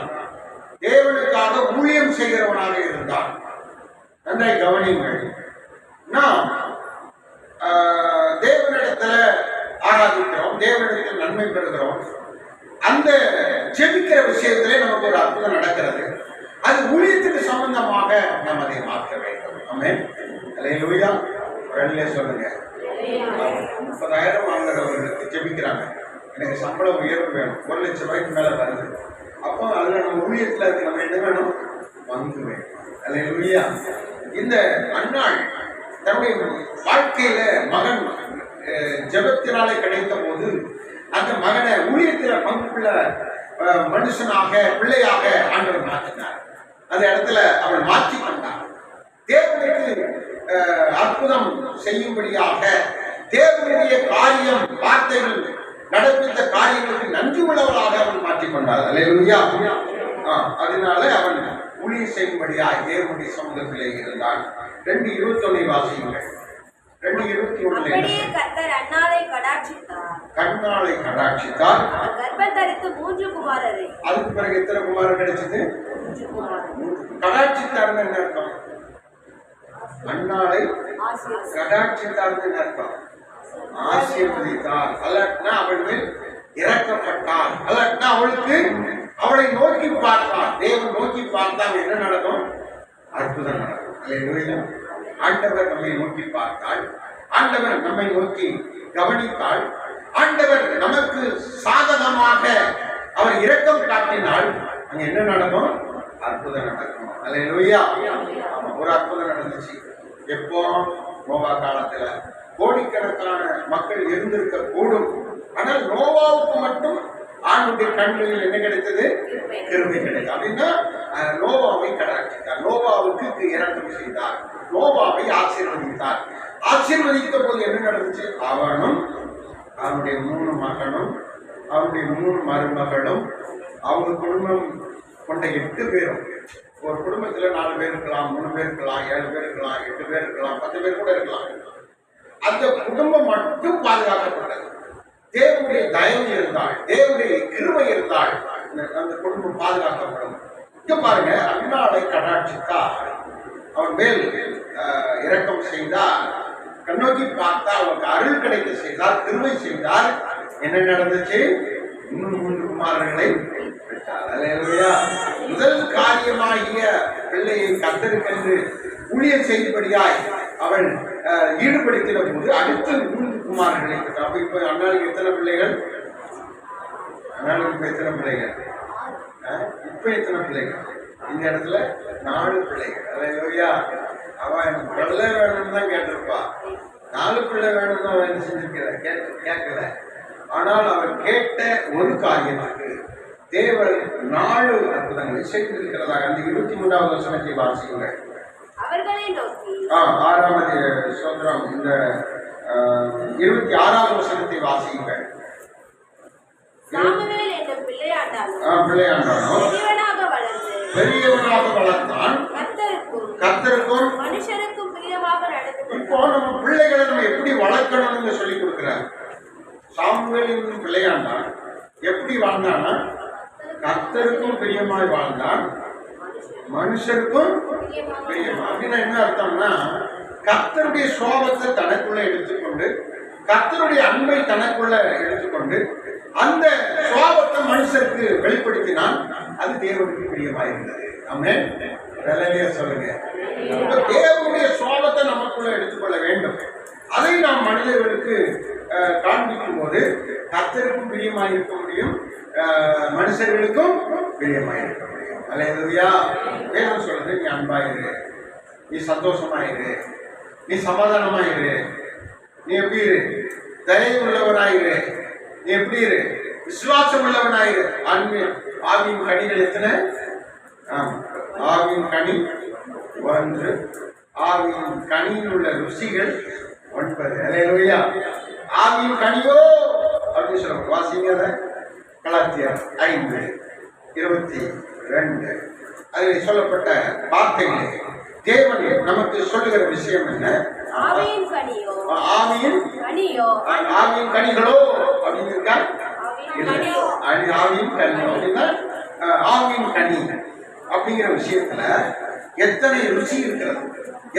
தேவனுக்காக ஊழியம் செய்கிறவனாக இருந்தான். நன்றாய் கவனியுங்கள். நாம் தேவனிடத்துல ஆராதிக்கிறோம், தேவனிடத்தில் நன்மை பெறுகிறோம். அந்த ஜெபிக்கிற விஷயத்திலே நமக்கு ஒரு அற்புதம் நடக்கிறது. அது ஊழியத்துக்கு சம்பந்தமாக நாம் அதை மாற்ற வேண்டும். ஆமென். அல்லேலூயா. வெளியே சொல்லுங்க. 30,000 வாங்குறவங்களுக்கு ஜெபிக்கிறாங்க, எனக்கு சம்பளம் உயர்வு வேணும், 1 லட்சம் ரூபாய்க்கு மேல வருது. அப்போ அதுல நம்ம ஊழியத்துல இருக்கு, நம்ம என்ன வேணும்? பங்கு வேணும். அல்லேலூயா. இந்த அன்னாள் தன்னுடைய வாழ்க்கையில மகன் ஜெபத்தினாலே கிடைத்த போது அந்த மகனை ஊழியத்துல பங்குள்ள மனுஷனாக, பிள்ளையாக ஆண்டவர் மாற்றினார். அந்த இடத்துல அவள் மாற்றி கொண்டார். தேவனுக்கு அற்புதம் செய்யும்படியாக, தேவனுடைய காரியம், வார்த்தைகள் நடப்பித்த காரியங்களுக்கு நன்றி உள்ளவளாக அவள் மாற்றிக்கொண்டாள். அல்லேலூயா. அதனால அவன் ஊழியம் செய்யும்படியாக தேவனுடைய சமூகத்திலே இருந்தான். 2:21 வாசியுங்கள். 2:21 அப்படியே கர்த்தர் அன்னாளை கடாட்சித்தார். கண்ணாளை கடாட்சித்தார். அவர் கர்ப்பம் தரித்து 3 குமாரரை. அதுக்கு பிறகு எத்தனை குமாரன் கிடைச்சது? 3 குமாரர். கடாட்சித்தார்னு என்ன அர்த்தம்? அன்னாளை கடாட்சித்தார்னு என்ன அர்த்தம்? ஆசீர்வதித்தார். அல்லனா அவள் மேல் இறக்கப்பட்டார். அல்லனா அவளுக்கு, அவளை நோக்கி பார்த்தார். தேவன் நோக்கி பார்த்தால் என்ன நடக்கும்? அற்புதம் நடக்கும். அல்லேலூயா. ஆண்டவர் நம்மை நோக்கி பார்த்தாள், ஆண்டவர் நம்மை நோக்கி கவனித்தாள், ஆண்டவர் நமக்கு சாதகமாக அவர் இரக்கம் காட்டினால் அங்க என்ன நடக்கும்? அற்புதம் நடக்கும். அல்லேலூயா. ஒரு அற்புதம் நடந்துச்சு. எப்போ? நோவா காலத்துல. கோடிக்கணக்கான மக்கள் இருந்திருக்க கூடும், ஆனால் நோவாவுக்கு மட்டும் ஆண்டுடைய கண்களில் என்ன கிடைத்தது? கிருபை கிடைத்தது. அப்படின்னா நோவாவை கடாட்சித்தார், நோவாவுக்கு இரக்கம் செய்தார், நோவாவை ஆசீர்வதித்தார். ஆசீர்வதித்த போது என்ன நடந்துச்சு? அவனும் அவனுடைய 3 மகனும் அவனுடைய 3 மருமகளும் அவங்க குடும்பம் கொண்ட 8 பேரும். ஒரு குடும்பத்துல 4 பேர் இருக்கலாம், 3 பேர் இருக்கலாம், 7 பேர் இருக்கலாம், 8 பேர் இருக்கலாம், 10 பேர் கூட இருக்கலாம். அந்த குடும்பம் மட்டும் பாதுகாக்கப்பட்டது. தேவனுடைய தயவு இருந்தால், தேவனுடைய கிருபை இருந்தால் அந்த குடும்பம் பாதுகாக்கப்படும். இங்க பாருங்க, அன்னாளை கடாட்சித்தார், அவன் மேல் இரக்கம் செய்தார், கண்ணோக்கி பார்த்தால் அவனுக்கு அருள் கிடைக்க செய்தார், கிருபை செய்தார். என்ன நடந்துச்சு? இன்னும் 3 குமாரர்களை பெற்றார். அல்லேலூயா. முதல் காரியமாகிய பிள்ளையை கர்த்தருக்கென்று ஊழியம் செய்யும்படியாய் அவள் ஈடுபடுத்தின போது அடுத்து 3 குமாரர்களை பெற்றார். அப்ப இப்ப அண்ணாளுக்கு எத்தனை பிள்ளைகள்? அண்ணாளுக்கு இப்ப எத்தனை பிள்ளைகள்? இப்ப எத்தனை பிள்ளைகள்? இந்த இடத்துல 4 பிள்ளைகள். அல்லேலூயா. அவன் எனக்கு பிள்ளை வேணும்னு தான் கேட்டிருப்பா, 4 பிள்ளை வேணும்னு அவன் என்ன செஞ்சிருக்கிற? கேட்கல. ஆனால் அவன் கேட்ட ஒரு காரியத்துக்கு தேவன் 4 அற்புதங்களை செய்திருக்கிறதாக அந்த 23வது வசனத்தை வாசியுங்கள். அவர்களை நோக்கி 6வது சோதரம் இந்த 26வது வசனத்தை வாசியுங்கள். சாமுவேல் என்னும் பிள்ளையாண்டாலும் பெரியவனாக வளர்த்தான், கர்த்தருக்கும் மனுஷருக்கும் பிரியமாக நடந்து. இப்போ நம்ம பிள்ளைகளை நம்ம எப்படி வளர்க்கணும்னு சொல்லி கொடுக்கிறார். சாமுவேலின் பிள்ளையாண்டான் எப்படி வாழ்ந்தான்னா, கர்த்தருக்கும் பிரியமாய் வாழ்ந்தான், மனுஷருக்கும் பிரியமா. அப்படின்னா என்ன அர்த்தம்னா, கர்த்தருடைய சோபத்தை தனக்குள்ள எடுத்துக்கொண்டு, கர்த்தருடைய அன்பை தனக்குள்ள எடுத்துக்கொண்டு அந்த சோபத்தை மனுஷருக்கு வெளிப்படுத்தினால் அது தேவனுக்கு பிரியமாக இருந்தது. ஆமென். வேலையிலேயே சொல்லுங்க. தேவனுடைய சோபத்தை நமக்குள்ள எடுத்துக்கொள்ள வேண்டும். அதை நாம் மனிதர்களுக்கு காண்பிக்கும் போது கர்த்தருக்கும் பிரியமாக இருக்க முடியும், மனுஷர்களுக்கும் பிரியமாக இருக்க முடியும். அல்லேலூயா. வேதம் சொல்றது, நீ அன்பாயிரு, நீ சந்தோஷமாயிரு, நீ சமாதானமாயிரு, நீ எப்படி இரு, தயவு உள்ளவனாயிரு, நீ எப்படி இரு, விசுவாசம் உள்ளவனாயிரு. ஆவியின் கனிகள் எத்தனை? ஆவியின் கனி 1, ஆவியின் கனியில் உள்ள ருசிகள் 9. அல்லேலூயா. ஆவியின் கனியோ அப்படின்னு சொல்லுவாங்க. வாசிங்க அதை. கலாத்தியர் 5:22. அதில் சொல்லப்பட்ட வார்த்தைகள் தேவன் நமக்கு சொல்லுகிற விஷயம் என்ன? ஆவியின் கனியோ, ஆவியின் கனியோ, ஆவியின் கனிகளோ அப்படின்னு இருக்கா? ஆவியின் கனி அப்படின்னா ஆவியின் கனி அப்படிங்கிற விஷயத்துல எத்தனை ருசி இருக்கிறது,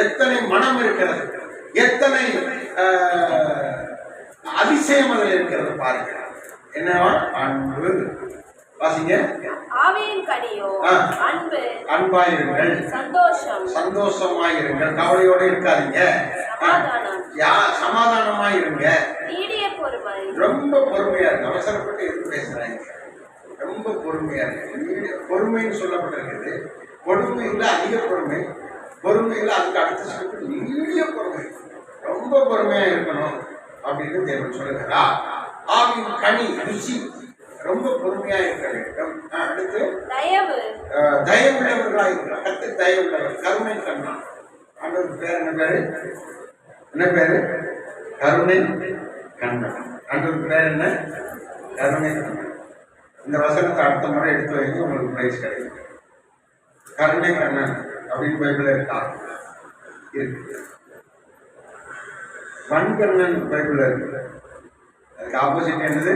எத்தனை மனம் இருக்கிறது, எத்தனை அதிசயம் அதில் இருக்கிறது பாருங்க. என்னவா? அன்பு. வாசிங்க. ஆவியின் கனியோ, அன்பு, அன்பாயிருங்கள், சந்தோஷம், சந்தோஷமாயிருங்கள், கவலையோட இருக்காதீங்க, சமாதானம், சமாதானமாயிருங்க, நீடிய பொறுமை, ரொம்ப பொறுமையா இருக்கு. அவசரப்பட்டு எதுவும் பேசுறாங்க, ரொம்ப பொறுமையா இருக்கு. பொறுமைன்னு சொல்லப்பட்டிருக்குது. பொறுமையில் அதிக பொறுமை, பொறுமையில் அதுக்கு அடுத்த சொல்லிட்டு நீடிய பொறுமை, ரொம்ப பொறுமையா இருக்கணும் அப்படின்னு தேவன் சொல்லுகிறார். ஆவியின் கனி ருசி, ரொம்ப பொறுமையா இருக்க வேண்டும். அடுத்து தயவு, தயவுள்ளவர்களாக இருக்கிறார். கத்து தயவுள்ளவர், கருணை கண்ணன். ஆண்டவர் பேர் என்ன பேரு? என்ன பேரு? கருணை கண்ணன். ஆண்டவர் பேர் என்ன? கருணை கண்ணன். இந்த வசனத்தை அடுத்த முறை எடுத்து வைங்க, உங்களுக்கு பிரைஸ் கிடைக்கும். கருணை கண்ணன் அப்படின்னு பைபிள் இருக்கா? இருக்கு. வன்கண்ணன் பைபிள் இருக்கு. அதுக்கு ஆப்போசிட் என்னது?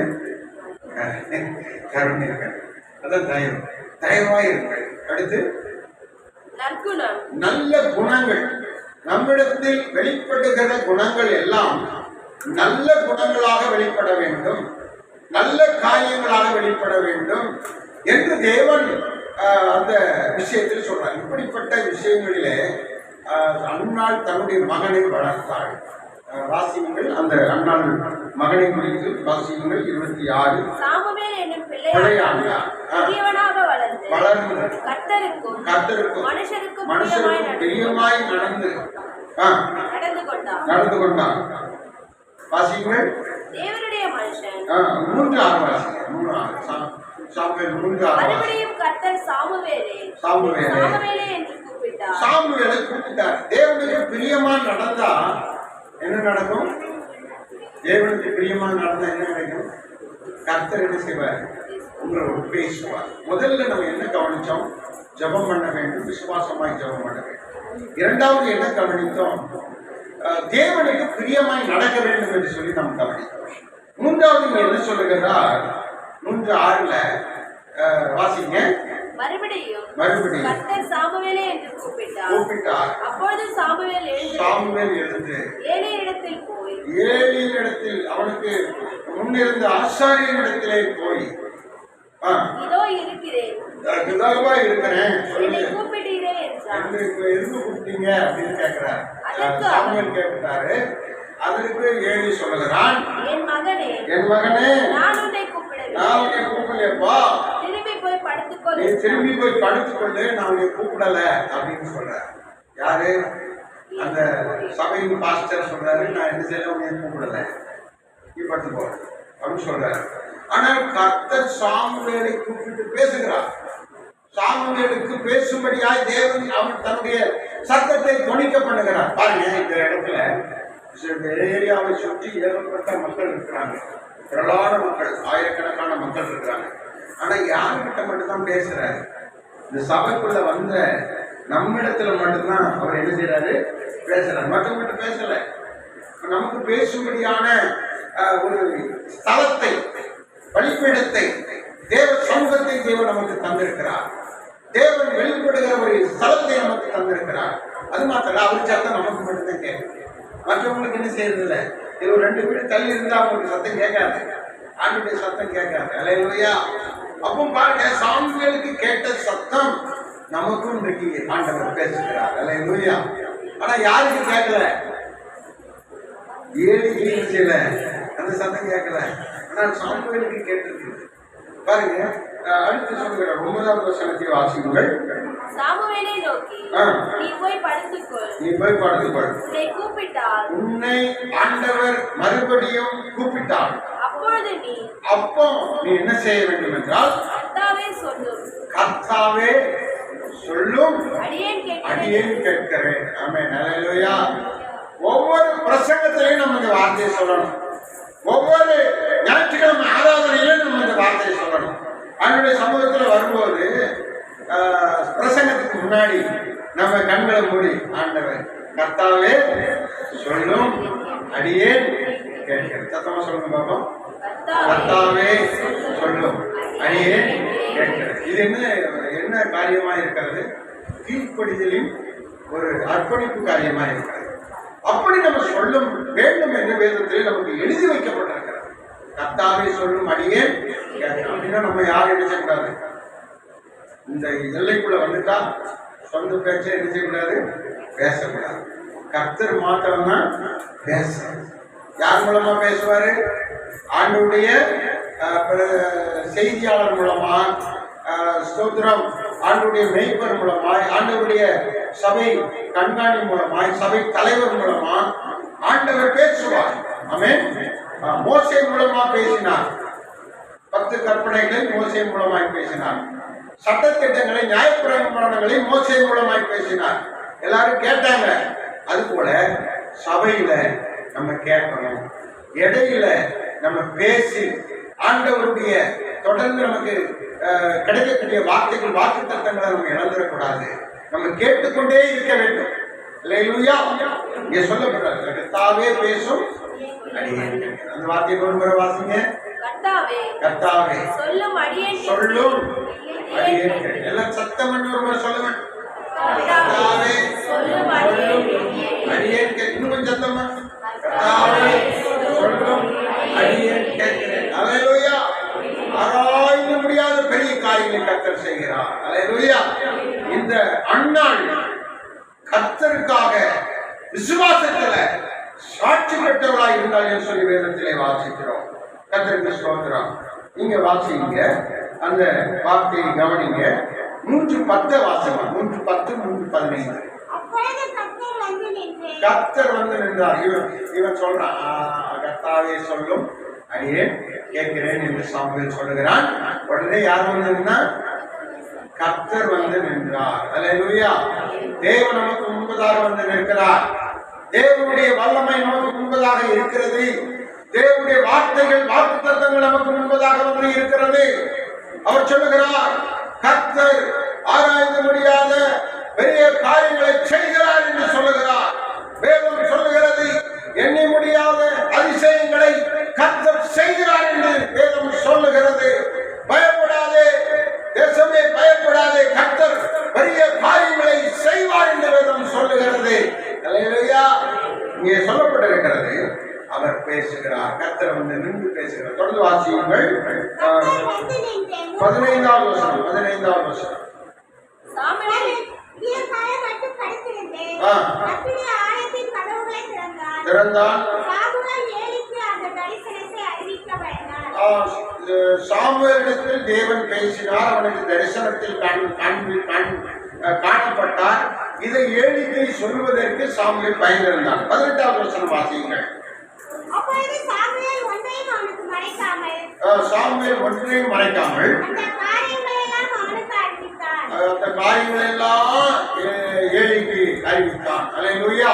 கருணை கண்ணன். அதான் தயவு, தயவாய் இருக்கு. அடுத்து நற்குணம், நல்ல குணங்கள். நம்மிடத்தில் வெளிப்படுகிற குணங்கள் எல்லாம் நல்ல குணங்களாக வெளிப்பட வேண்டும், நல்ல காரியங்களாக வெளிப்பட வேண்டும் என்று தேவன் அந்த விஷயத்தில் சொல்றார். இப்படிப்பட்ட விஷயங்களிலே அன்னாள் தன்னுடைய மகனை வளர்த்தாள். வாசியங்கள் அந்த அன்னாள் மகனை குறித்து வாசியங்கள் 26. சாமுவேல் என்னும் பிள்ளையாக வளர்ந்து கர்த்தருக்கும் மனுஷருக்கும் பிரியமாய் நடந்து கொண்டான். வாசியங்கள் தேவனுடைய மனுஷன் 3:6 வாசிங்க. 3:6 சாமுவேல் 3:6. மறுபடியும் கர்த்தர் சாமுவேலே என்று கூப்பிட்டார். சாமுவேலை கூப்பிட்டார். தேவனுக்கு பிரியமா நடந்தா என்ன நடக்கும்? தேவனுக்கு பிரியமா நடந்தா என்ன நடக்கும்? கர்த்தர் என்ன செய்வார்? உங்களோட பேசுவார். முதல்ல நம்ம என்ன கவனிச்சோம்? ஜெபம் பண்ண வேண்டும், விசுவாசமாய் ஜெபம் பண்ண வேண்டும். இரண்டாவது என்ன கவனித்தோம்? தேவனுக்கு பிரியமாய் நடக்க வேண்டும் என்று சொல்லி நாம் கவனித்தோம். மூன்றாவது என்ன சொல்லுகிறார்? 3:6 வாசிங்க. மறுபடியும் கர்த்தர் சாமுவேலே என்று கூப்பிட்டார். அப்பொழுது சாமுவேல் எழுந்து ஏலியினிடத்தில் அவனுக்கு முன்னிருந்த ஆசாரியனிடத்திலே போய், இதோ இருக்கிறேன், என்னை கூப்பிட்டீரே என்றார். எதுக்கு கூப்பிட்டீங்க அப்படின்னு கேட்கிறார். சாமுவேல் கேட்கிறாரு. அதற்கு ஏலி சொல்லுகிறான், என் மகனே நான் உன்னை கூப்பிடலையப்பா, நீ திரும்பி போய் படுத்துக்கொண்டு, நான் உன்னை கூப்பிடல அப்படின்னு சொல்றாரு. யாரு? அந்த சபையின் பாஸ்டர் சொல்றாரு, நான் என்ன செய்யல, உன்னை கூப்பிடல, நீ படுத்துக்கோ அப்படின்னு சொல்றாரு. ஆனால் கர்த்தர் சாமுவேலை கூப்பிட்டு பேசுகிறார். சாமுவேலுக்கு பேசும்படியாய் தேவன் அவன் தன்னுடைய சத்தத்தை தொனிக்க பண்ணுகிறார். பாருங்க, இந்த இடத்துல ஏரியாவை சுற்றி ஏகப்பட்ட மக்கள் இருக்கிறாங்க, திரளான மக்கள், ஆயிரக்கணக்கான மக்கள் இருக்கிறாங்க. ஆனா யாருக்கிட்ட மட்டும்தான் பேசுறாரு? இந்த சபைக்குள்ள வந்த நம்மிடத்துல மட்டும்தான் அவர் என்ன செய்யறாரு? பேசுறாரு. மற்றவங்கிட்ட பேசல. நமக்கு பேசும்படியான ஒரு ஸ்தலத்தை, வழிபீடத்தை, தேவ சமூகத்தை தேவன் நமக்கு தந்திருக்கிறார். தேவன் வெளிப்படுகிற ஒரு ஸ்தலத்தை நமக்கு தந்திருக்கிறார். அது மாத்திரம் அவர் சத்தம் நமக்கு மட்டும்தான் கேட்கும், மற்றவங்களுக்கு என்ன செய்யறது இல்லை. இது ஒரு 2 வீடு தள்ளி இருந்தா அவங்களுக்கு சத்தம் கேட்காது, ஆண்டுடைய சத்தம் கேட்காது. அல்லேலூயா. அப்போ பாருங்க, சாமுவேலுக்கு கேட்ட சத்தம் நமக்கும் இன்றைக்கு ஆண்டவர் பேசுகிறார். அல்லேலூயா. ஆனா யாருக்கு கேட்கல? ஏழு செய்யல, அந்த சத்தம் கேட்கல. ஆனால் சாமுவேலுக்கு கேட்டிருக்கு. பாருங்க, அடுத்து சொல்லுகிற 9வது வசனத்தை வாசிக்குங்கள். சாமுவேலை நோக்கி, ஆ. நீ போய் படுத்துக்கொள். நீ போய் படுத்துக்கொள். உன்னை கூப்பிட்டார். உன்னை ஆண்டவர் மறுபடியும் கூப்பிட்டார். அப்பொழுது நீ அப்போ நீ என்ன செய்ய வேண்டும் என்றால், கர்த்தாவே சொல்லும். கர்த்தாவே சொல்லும், அடியேன் அடியேன் கேட்கிறேன். கேட்கிறேன். ஆமென். அல்லேலூயா. ஒவ்வொரு பிரசங்கத்திலையும் நம்ம இந்த வார்த்தையை சொல்லணும். ஒவ்வொரு ஞாயிற்றுக்கிழமை ஆராதனையிலும் நம்ம இந்த வார்த்தையை சொல்லணும். அவனுடைய சமூகத்தில் வரும்போது பிரசங்கத்துக்கு முன்னாடி நம்ம கண்களை மூடி, ஆண்டவர் கர்த்தாவே சொல்லும், அடியேன் கேட்கிறேன். சத்தமா சொல்லுங்க பாப்போம். கர்த்தாவே சொல்லும், அடியேன் கேட்கிறேன். இது என்ன காரியமா இருக்கிறது? கீழ்ப்படிதலின் ஒரு அர்ப்பணிப்பு காரியமா இருக்கிறது. அப்படி நம்ம சொல்லும் வேண்டும் என்று வேதத்தில் நமக்கு எழுதி வைக்கப்பட்டிருக்கிறது. கர்த்தாவே சொல்லும், அடியேன் கேட்கிறேன். அப்படின்னா நம்ம யாரும் என்ன செய்யக்கூடாது? இந்த எல்லைக்குள்ள வந்துட்டா சொந்த பேச்சை என்ன செய்யக்கூடாது? பேசக்கூடாது. கர்த்தர் மாத்திரம்தான் பேச. யார் மூலமா பேசுவாரு? ஆண்டவருடைய செய்தியாளர் மூலமா, ஸ்தோத்திரம், ஆண்டவருடைய மெய்ப்பர் மூலமாய், ஆண்டவருடைய சபை கண்காணி மூலமாய், சபை தலைவர் மூலமா ஆண்டவர் பேசுவார். ஆமென். மோசே மூலமா பேசினார். 10 கற்பனைகளை மோசே மூலமாய் பேசினார். சட்டத்திட்டங்களை, நியாயப்பிரமாணங்களை மோசே மூலமாய் பேசினார். எல்லாரும் கேட்டாங்க. அது போல சபையில நம்ம கேட்கணும். இடையில நம்ம பேசி ஆண்டவருடைய தொடர்ந்து நமக்கு கிடைக்கக்கூடிய வார்த்தைகள், வாக்கு தத்தங்களை நம்ம இழந்துடக்கூடாது. நம்ம கேட்டுக்கொண்டே இருக்க வேண்டும். அல்லேலூயா. இங்கே சொல்லப்பட்டது கர்த்தாவே பேசும், அடியேன் கேட்கிறேன். அந்த வார்த்தையை ஒரு முறை வாசிங்க. கர்த்தாவே சொல்லும், அடியேன் சொல்லும், அடியேன் கேட்கிறேன். எல்லாம் சத்தம் பண்ணி ஒரு முறை சொல்லுங்க. கர்த்தாவே சொல்லும், அடியேன் கேட்கிறேன். இன்னும் கொஞ்சம் சத்தமா. கர்த்தாவே சொல்லும், அடியேன் கேட்கிறேன். அல்லேலூயா. ஆராய்ந்து முடியாத பெரிய காரியங்களை கர்த்தர் செய்கிறார். அல்லேலூயா. இந்த அண்ணாள் கர்த்தருக்காக விசுவாசத்துல சாட்சி பெற்றவளாய் இருந்தாள் என்று சொல்லி வேதத்திலே வாசிக்கிறோம். கர்த்தருக்கு ஸ்தோத்திரம். நீங்க வாசிங்க, அந்த வார்த்தையை கவனிங்க. 3:10 வாசிங்க. 3:10, 3:15. கர்த்தர் வந்து நின்றார். இவன் சொல்றான், கர்த்தாவே சொல்லும், அடியேன் கேட்கிறேன் என்று சாமுவேல் சொல்லுகிறான். உடனே யார் வந்து நின்றா? கர்த்தர் வந்து நின்றார். அல்லேலூயா. தேவன் நமக்கு முன்பதாக வந்து நிற்கிறார். தேவனுடைய வல்லமை நமக்கு முன்பதாக இருக்கிறது. தேவனுடைய வார்த்தைகள், வாக்குத்தத்தங்கள் நமக்கு முன்பதாக வந்து இருக்கிறது. அவர் சொல்லுகிறார், கர்த்தர் ஆராய்ந்து முடியாத பெரிய காரியங்களை செய்கிறார் என்று சொல்லுகிறார். வேதம் சொல்லுகிறது, எண்ணி முடியாத அதிசயங்களை கர்த்தர் செய்கிறார் என்று வேதம் சொல்லுகிறது. பயப்படாதே தேசமே, பயப்படாதே, கர்த்தர் பெரிய காரியங்களை செய்வார் என்று வேதம் சொல்லுகிறது. அல்லேலூயா. இங்கே சொல்லப்பட்டிருக்கிறது, அவர் பேசுகிறார். கர்த்தர் வந்து நின்று பேசுகிறார். தொடர்ந்து வாசியுங்கள். 15வது வசனம். 15வது வசனம். திறந்தான். சாமுவேலிடத்தில் தேவன் பேசினார். அவனுக்கு தரிசனத்தில் காணப்பட்டார். இதை ஏலிக்கு சொல்வதற்கு சாமுவேல் பயந்திருந்தான். 18வது வசனம் வாசியுங்கள். சாமுவேல் ஒன்றையும் மறைக்காமல் அந்த காரியங்களை எல்லாம் ஏலிக்கு அறிவித்தான். அல்லேலூயா.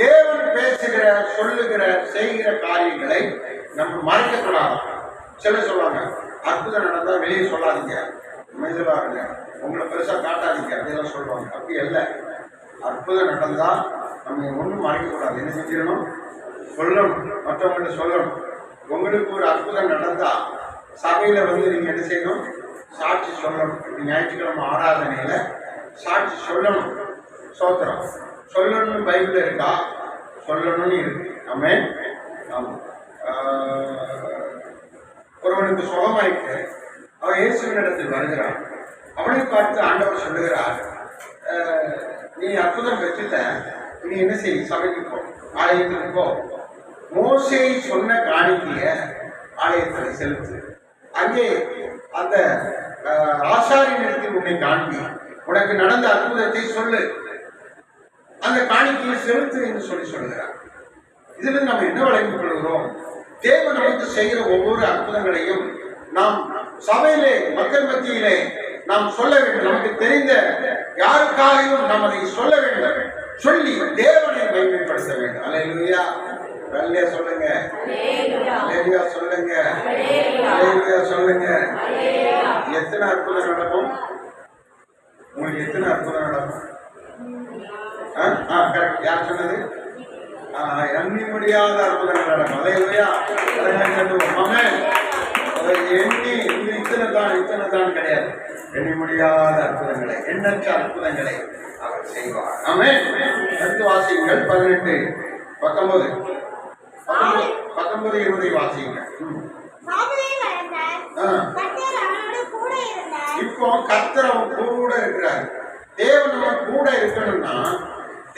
தேவன் பேசுகிற, சொல்லுகிற, செய்கிற காரியங்களை நம்ம மறைக்கக்கூடாது. சில சொல்லுவாங்க, அற்புதம் நடந்தா வெளியே சொல்லாதீங்க, மெதுவாக உங்களை பெருசா காட்டாதீங்க, அப்படியெல்லாம் சொல்லுவாங்க. அப்படி இல்லை. அற்புதம் நடந்தா நம்ம ஒன்றும் மறைக்கக்கூடாது. என்ன செஞ்சிடணும்? சொல்லணும், மற்றவங்கள்ட்ட சொல்லணும். உங்களுக்கு ஒரு அற்புதம் நடந்தா சபையில வந்து நீங்க என்ன செய்யணும்? சாட்சி சொல்லணும். இப்படி ஞாயிற்றுக்கிழமை ஆராதனையில சாட்சி சொல்லணும். சோத்திரம் சொல்லணும்னு பைபிள் இருக்கா? சொல்லணும்னு இருக்கு. ஆமென். ஆமாம். ஒருவனுக்கு சுகமாயிட்டு அவன் இயேசுவின் இடத்தில் வருகிறான். அவனை பார்த்து ஆண்டவர் சொல்லுகிறார், நீ அற்புதம் பெற்றுட்ட, நீ என்ன செய்? சபைக்கு போ, ஆலயத்துக்கு போ. மோசே சொன்ன காணிக்கைய ஆலயத்தில் செலுத்து. அங்கே அந்த ஆசாரியனிடத்தில் உன்னை காண்பி, உனக்கு நடந்த அற்புதத்தை சொல்லு, அந்த காணிக்கையை செலுத்து என்று சொல்லுகிறார். இதுல நம்ம என்ன விளங்கிக் கொள்கிறோம்? தேவன் நமக்கு செய்கிற ஒவ்வொரு அற்புதங்களையும் நாம் சபையிலே மக்கள் மத்தியிலே நாம் சொல்ல வேண்டும். நமக்கு தெரிந்த யாருக்காகவும் நாம் அதை சொல்ல வேண்டும். சொல்லி தேவனை மகிமைப்படுத்த வேண்டும். அல்லேலூயா, அல்லேலூயா சொல்லுங்க, அல்லேலூயா சொல்லுங்க, அல்லேலூயா சொல்லுங்க. எத்தனை அற்புதம் நடக்கும்? உங்களுக்கு எத்தனை அற்புதம் நடக்கும்? கரெக்ட். யார் சொன்னது? எண்ணி முடியாத அற்புதங்கள் நடக்கும். அல்லேலூயா, எண்ணி இத்தனை தான் கிடையாது. எண்ணி முடியாத அற்புதங்களை, எண்ணற்ற அற்புதங்களை அவர் செய்வார். ஆமென். அடுத்து வாசியுங்கள் 18, 19, 20 வாசியுங்கள். இப்போ கர்த்தர் கூட இருக்கிறார். தேவன் நம்ம கூட இருக்கணும்னா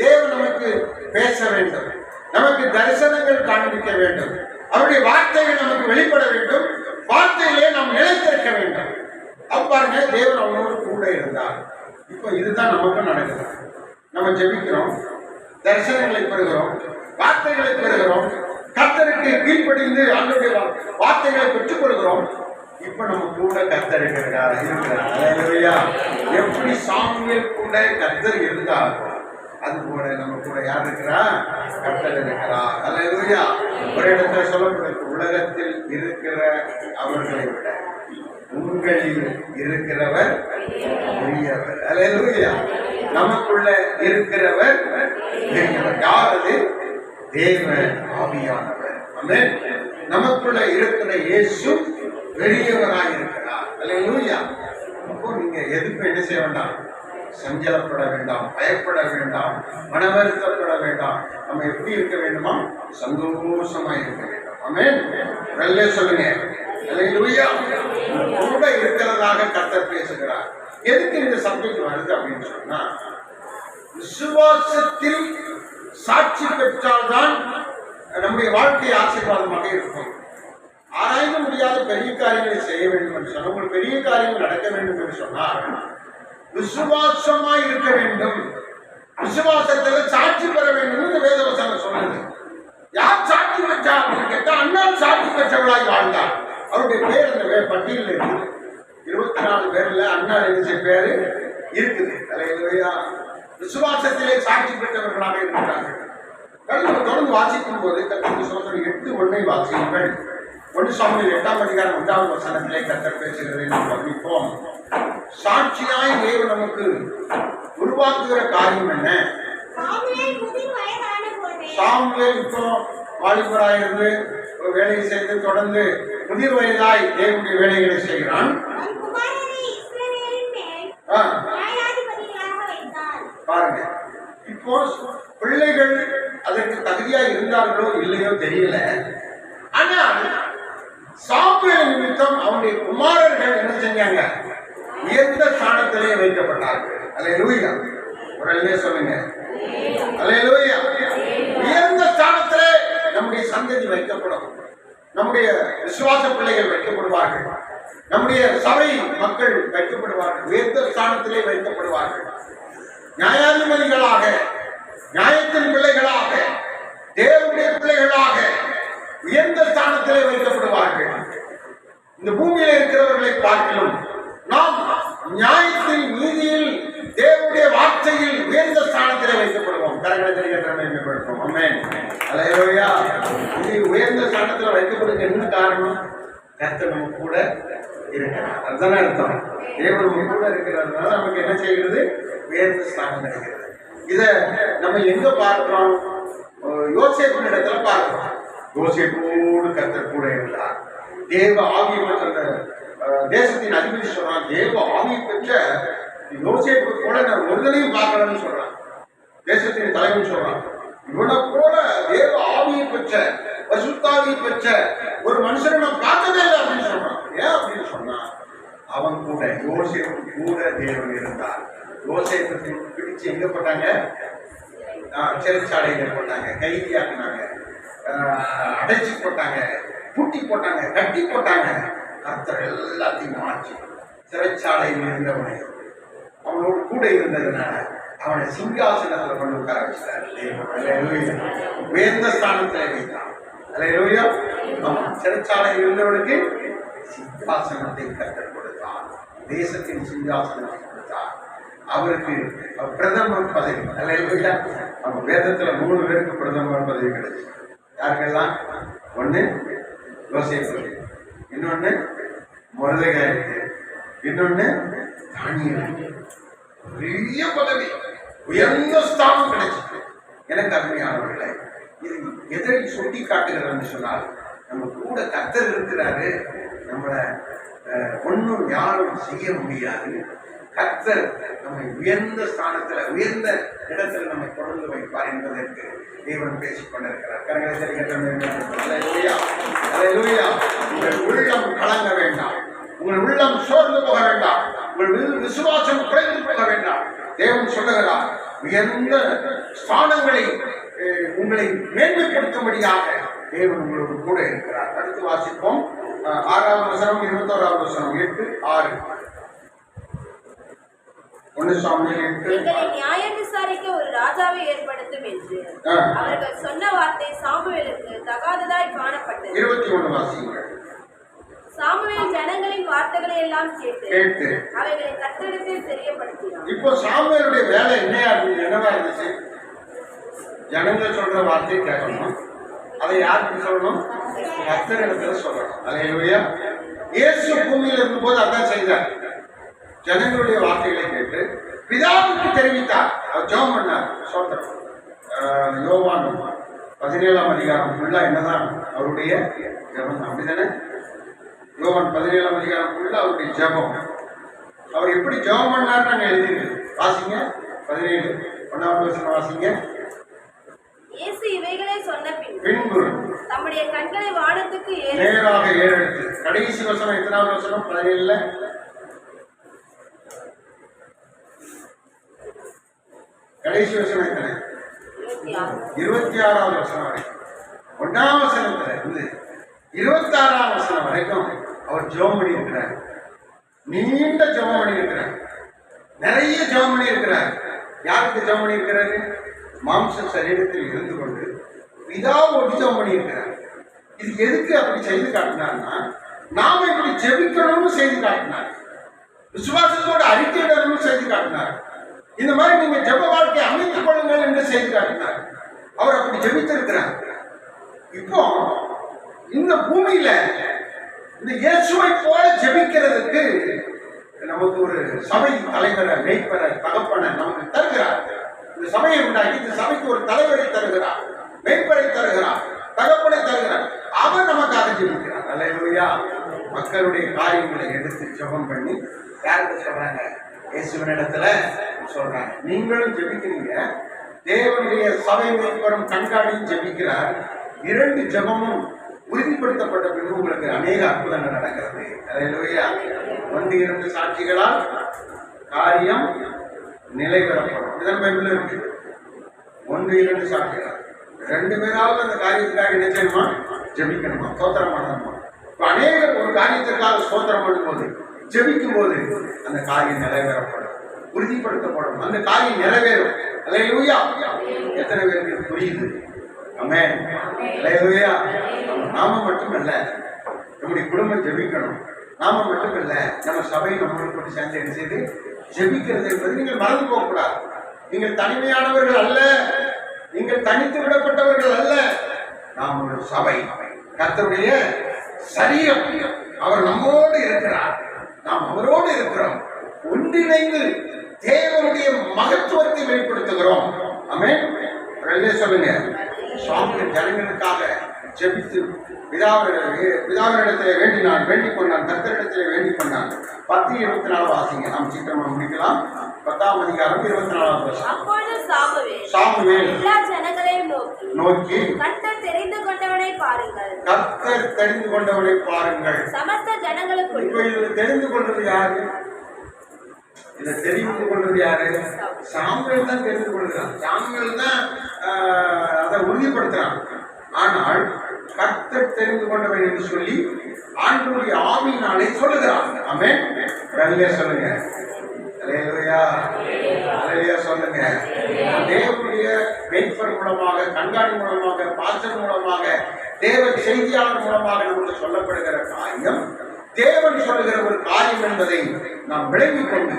தேவன் நமக்கு பேச வேண்டும், நமக்கு தரிசனங்கள் காண்பிக்க வேண்டும், அவருடைய வார்த்தைகள் நமக்கு வெளிப்பட வேண்டும், வார்த்தையிலே நாம் நிலைத்திருக்க வேண்டும். அப்பாருங்க, தேவன் அவனோடு கூட இருந்தார். இப்போ இதுதான் நமக்கு நடக்குது. நம்ம ஜெபிக்கிறோம், தரிசனங்களை பெறுகிறோம், வார்த்தைகளை பெறுகிறோம், கர்த்தருக்கு கீழ்ப்படிந்து ஆண்டவருடைய வார்த்தைகளை பெற்றுக் கொள்கிறோம். இப்ப நம்ம கூட கர்த்தர் இருக்கிறார். அல்லேலூயா. எப்படி சாமுவேல் கூட கர்த்தர் இருந்தார், அது போல நம்ம கூட யார் இருக்கிறா? கர்த்தர் இருக்கிறார். அல்லேலூயா. ஒரு இடத்துல சொல்லப்படுது, உலகத்தில் இருக்கிற அவர்களை விட உங்களில் இருக்கிறவர் பெரியவர். அல்லேலூயா. நமக்குள்ள இருக்கிறவர் பெரியவர். யார் அது? தேவ ஆவியானவர். ஆமென். நமக்குள்ள இருக்கிற இயேசு பெரியவராய் இருக்கிறார். அல்லேலூயா. அப்போ நீங்க எதுக்கும் என்ன செய்ய வேண்டாம், சஞ்சலப்பட வேண்டாம், பயப்பட வேண்டாம், மனவருத்தப்பட வேண்டாம். நம்ம எப்படி இருக்க வேண்டுமா? சந்தோஷமா இருக்க வேண்டும். ஆமென். நல்ல சொல்லுங்க. அல்லேலூயா. கூட இருக்கிறதாக கர்த்தர் பேசுகிறார். எதுக்கு இந்த சப்ஜெக்ட் வருது அப்படின்னு சொன்னா, விசுவாசத்தில் சாட்சி பெற்றால்தான் நம்முடைய வாழ்க்கை ஆசீர்வாதமாக இருக்கும். ஆராய்ந்து முடியாத பெரிய காரியங்களை செய்ய வேண்டும் என்று சொன்னால், உங்களுக்கு பெரிய காரியங்கள் நடக்க வேண்டும் என்று சொன்னால் விசுவாசமா இருக்க வேண்டும். விசுவாசத்தில் சாட்சி பெற வேண்டும் என்று வேதவசனம் சொன்னது. யார் சாட்சி பெற்றா அப்படின்னு கேட்டா, அண்ணால் சாட்சி பெற்றவளாய் வாழ்ந்தார். அவருடைய பேர் அந்த பட்டியலில் இருக்குது. 24 பேர்ல அண்ணால் எழுதிய பேரு இருக்குது. அல்லேலூயா. விசுவாசத்திலே சாட்சி பெற்றவர்களாக இருக்கிறார்கள். தொடர்ந்து வாசிக்கும் போது கர்த்தர் சொல்ற 8:1 வாசியுங்கள். 1 சாமுவேல் 8ஆம் அதிகாரம் 1ஆம் வசனத்திலே கர்த்தர் பேசுகிறதை நாம் கவனிப்போம். சாட்சியாய் தேவன் நமக்கு உருவாக்குகிற காரியம் என்ன? சாமுவேல் இப்போ வாலிபராயிருந்து வேலை செய்து தொடர்ந்து முதிர் வயதாய் தேவனுடைய வேலைகளை செய்கிறான். பாருங்க, இப்போ பிள்ளைகள் அதற்கு தகுதியா இருந்தார்களோ இல்லையோ தெரியல. ஆனால் சாமுவேல் நிமித்தம் அவனுடைய குமாரர்கள் என்ன செஞ்சாங்க? உயர்ந்த ஸ்தானத்திலே வைக்கப்பட்டார்கள். அல்லேலூயா. உடனே சொல்லுங்க, அல்லேலூயா. உயர்ந்த ஸ்தானத்திலே நம்முடைய சந்ததி வைக்கப்படும். நம்முடைய விசுவாச பிள்ளைகள் வைக்கப்படுவார்கள். நம்முடைய சபை மக்கள் வைக்கப்படுவார்கள். உயர்ந்த ஸ்தானத்திலே வைக்கப்படுவார்கள். நியாயாதிபதிகளாக, நியாயத்தின் பிள்ளைகளாக, தேவனுடைய பிள்ளைகளாக உயர்ந்த ஸ்தானத்திலே வைக்கப்படுவார்கள். இந்த பூமியில இருக்கிறவர்களை பார்க்கலும் நாம் நியாயத்தில், நீதியில், தேவனுடைய வார்த்தையில் உயர்ந்த ஸ்தானத்திலே வைக்கப்படுவோம். கரங்களை மேம்படுத்தும். ஆமென். அல்லேலூயா. இது உயர்ந்த ஸ்தானத்தில் வைக்கப்படுவதற்கு என்ன காரணம்? கர்த்தர் நம்ம கூட இருக்கிறார். அதுதானே அர்த்தம். தேவன் நம்ம கூட இருக்கிறதுனால நமக்கு என்ன செய்கிறது? உயர்ந்த ஸ்தானம் கிடைக்கிறது. இதை நம்ம எங்க பார்க்கிறோம்? யோசேப்பின் இடத்துல பார்க்கிறோம். யோசேப்போடு கர்த்தர் கூட இருந்தார். தேவ ஆவியை பெற்ற தேசத்தின் அதிபதி சொல்றான், தேவ ஆவியை பெற்ற யோசேப்பு கூட நான் ஒருதலையும் பார்க்கலன்னு சொல்றான். தேசத்தின் தலைவன் சொல்றான், இவனை போல தேவ ஆவியை பெற்ற, பரிசுத்தாவியை பெற்ற ஒரு மனுஷனை நான் பார்த்ததே இல்லை அப்படின்னு சொல்றான். ஏன் அப்படின்னு சொன்னா, அவன் கூட, யோசேப்பு கூட தேவன் இருந்தார். யோசேப்பு பிடிச்சு எங்க போட்டாங்க? சிறைச்சாலையில போட்டாங்க, கைதியாக்குனாங்க, அடைச்சி போட்டாங்க, பூட்டி போட்டாங்க, கட்டி போட்டாங்க. கர்த்தர் எல்லாத்தையும் மாற்றி சிறைச்சாலையில் இருந்தவனை அவனோடு கூட இருந்ததுனால அவனை சிங்காசனத்துல கொண்டு உட்கார வச்சார். உயர்ந்த ஸ்தானத்துல வைத்தான். அல்லேலூயா. சிறைச்சாலையில் இருந்தவனுக்கு சிங்காசனத்தை கர்த்தர் கொடுத்தார். தேசத்தின் சிங்காசனத்தை கொடுத்தார். அவருக்கு பிரதமர் பதவி. அல்லேலூயா. நம்ம வேதத்துல 3 பேருக்கு பிரதமர் பதவி கிடைச்சு. யாருக்கெல்லாம்? ஒண்ணு யோசேப்பு, இன்னொன்னு மொர்தெகாய்க்கு, இன்னொன்னு தானியேலுக்கு. பெரிய பதவி, உயர்ந்த ஸ்தானம் கிடைச்சிருக்கு. எனக்கு அருமையானவர்களே, இது எதை சுட்டி காட்டுகிறன்னு சொன்னால், நம்ம கூட கர்த்தர் இருக்கிறாரு. நம்மளை ஒன்றும் யாரும் செய்ய முடியாது. கர்த்தர் நம்மை உயர்ந்த ஸ்தானத்துல, உயர்ந்த இடத்துல நம்மை தொடர்ந்து வைப்பார் என்பதற்கு தேவன் பேசிக் கொண்டிருக்கிறார். கரங்களை சரிகட்ட வேண்டும். உங்கள் உள்ளம் கலங்க வேண்டாம், உங்கள் உள்ளம் சோர்ந்து போக வேண்டாம், உங்கள் விசுவாசம் குறைந்து போக வேண்டாம். தேவன் சொல்லுகிறார், உயர்ந்த ஸ்தானங்களை உங்களை மேன்மைப்படுத்தும்படியாக தேவன் உங்களோடு கூட இருக்கிறார். அடுத்து வாசிப்போம். 6ஆம் வசனம், 21ஆம் வசனம், 8, 6. 1 சாமுவேல் 8. எங்களை நியாயம் விசாரிக்க ஒரு ராஜாவை ஏற்படுத்தும் என்று அவர்கள் சொன்ன வார்த்தை சாமுவேலுக்கு தகாததாய் காணப்பட்டது. 21 வாசியுங்கள். சாமுவேல் ஜனங்களின் வார்த்தைகளை எல்லாம் கேட்டு அவைகளை கர்த்தரிடத்தில் தெரியப்படுத்தினார். இப்போ சாமுவேலுடைய வேலை என்னவா இருந்துச்சு? ஜனங்கள் சொல்ற வார்த்தையை கேட்கணும். அதை யாருக்கு சொல்லணும்? கர்த்தரிடத்துல சொல்லணும். அல்லேலூயா. இயேசு பூமியில் இருக்கும்போது அதான் செய்தார். ஜனங்களுடைய வார்த்தைகளை கேட்டு பிதாவுக்கு தெரிவித்தார். அவர் ஜெபம் பண்ணார். சோத்திரம். யோவான் 17ஆம் அதிகாரம் ஃபுல்லா என்னதான் அவருடைய ஜெபம், அப்படிதானே? யோவான் 17ஆம் அதிகாரம் ஃபுல்லா அவருடைய ஜெபம். அவர் எப்படி ஜெபம் பண்ணார் நாங்க எழுதிருக்கு. வாசிங்க. 17 1ஆவது வசனம் வாசிங்க. இயேசு இவைகளை சொன்ன பின்பு தம்முடைய கண்களை வானத்துக்கு நேராக ஏறெடுத்து, கடைசி வசனம் எத்தனாவது வசனம்? 17ல கடைசி வசனம் எத்தனை? 26ஆவது வசனம் வரைக்கும். 1ஆம் வசனத்துல இருந்து 26ஆம் வசனம் வரைக்கும் அவர் ஜெபம் பண்ணி இருக்கிறார். நீண்ட ஜெபம் பண்ணி இருக்கிறார். நிறைய ஜெபம் பண்ணி இருக்கிறார். யாருக்கு ஜெபம் பண்ணி இருக்கிறாரு? மாம்ச சரீரத்தில் இருந்து கொண்டு பிதாவோடு ஜெபம் பண்ணி இருக்கிறார். இது எதுக்கு அப்படி செய்து காட்டினார்னா, நாம இப்படி ஜெபிக்கணும்னு செய்து காட்டினார். விசுவாசத்தோடு அறிக்கையிடணும்னு செய்து காட்டினார். இந்த மாதிரி நீங்க ஜெப வாழ்க்கையை அமைத்துக் கொள்ளுங்கள் என்று செய்து காட்டினார். அவர் அப்படி ஜெபித்திருக்கிறார். இப்போ இந்த பூமியில இந்த இயேசுவை போல ஜெபிக்கிறதுக்கு நமக்கு ஒரு சபை தலைவரை, மேய்ப்பரை, தகப்பனை நமக்கு தருகிறார். இந்த சபையை உண்டாக்கி இந்த சபைக்கு ஒரு தலைவரை தருகிறார், மேய்ப்பரை தருகிறார், தகப்பனை தருகிறார். அவர் நமக்காக ஜெபிக்கிறார். அல்லேலூயா. மக்களுடைய காரியங்களை எடுத்து ஜெபம் பண்ணி யாருக்கு சொல்றாங்க? இயேசுவினிடத்துல சொல்றாங்க. நீங்களும் ஜெபிக்கிறீங்க. தேவனுடைய சபை மேய்ப்பரும் கண்காணியும் ஜெபிக்கிறார். 2 ஜெபமும் உறுதிப்படுத்தப்பட்ட பின்பு உங்களுக்கு அநேக அற்புதங்கள் நடக்கிறது. அல்லேலூயா. 1 2 சாட்சிகளால் காரியம் நிலை பெறப்படும். இதன் பைபிள் இருக்கு. 1 2 சாட்சிகள். 2 பேராவது அந்த காரியத்துக்காக என்ன செய்யணுமா? ஜெபிக்கணுமா? ஸ்தோத்திரம் பண்ணணுமா? இப்போ அநேகர் ஒரு காரியத்திற்காக ஸ்தோத்திரம் பண்ணும்போது, ஜெபிக்கும் போது அந்த காரியம் நிறைவேறப்படும், உறுதிப்படுத்தப்படும், அந்த காரியம் நிறைவேறும். அல்லேலூயா. எத்தனை பேருக்கு புரியுது? ஆமென். அல்லேலூயா. நாம மட்டுமல்ல, நம்முடைய குடும்பம் ஜெபிக்கணும். நாம மட்டுமல்ல, நம்ம சபை நம்மளுக்கு சேர்ந்து என்ன செய்து ஜெபிக்கிறது என்பது நீங்கள் மறந்து போகக்கூடாது. நீங்கள் தனிமையானவர்கள் அல்ல, நீங்கள் தனித்து விடப்பட்டவர்கள் அல்ல. நாம் ஒரு சபை, கர்த்தருடைய சரீரம். அவர் நம்மோடு இருக்கிறார், நாம் அவரோடு இருக்கிறோம். ஒன்றிணைந்து தேவனுடைய மகத்துவத்தை வெளிப்படுத்துகிறோம். ஆமென். சொல்லுங்க. சுவாமி ஜனங்களுக்காக ஜெபித்து பிதாவினிடத்திலே வேண்டிக் கொண்டான், கர்த்தரிடத்திலே வேண்டிக் கொண்டான். 10:24 வாசிங்க. நாம் சீக்கிரமா முடிக்கலாம். 10ஆம் அதிகாரம் 24வது வசனம். அப்பொழுது சாமுவேல் எல்லா ஜனங்களையும் நோக்கி கர்த்தர் தெரிந்து கொண்டவனை பாருங்கள், கர்த்தர் தெரிந்து கொண்டவனை பாருங்கள். சமஸ்த ஜனங்களுக்குள். இப்போ இதில் தெரிந்து கொண்டது யாரு? இதை தெரிந்து கொண்டது யாரு? சாமுவேல் தான் தெரிந்து கொள்கிறான். சாமுவேல் தான் அதை உறுதிப்படுத்துறான். ஆனால் கர்த்தர் தெரிந்து கொண்டவர் என்று சொல்லி ஆண்டவருடைய ஆவியினாலே சொல்லுகிறாங்க. ஆமென். அல்லேலூயா சொல்லுங்க. அல்லேலூயா. அல்லேலூயா சொல்லுங்க. தேவனுடைய மேய்ப்பர் மூலமாக, கண்காணி மூலமாக, பாஸ்டர் மூலமாக, தேவ செய்தியாளர் மூலமாக நமக்கு சொல்லப்படுகிற காரியம் தேவன் சொல்லுகிற ஒரு காரியம் என்பதை நாம் விளங்கிக் கொண்டு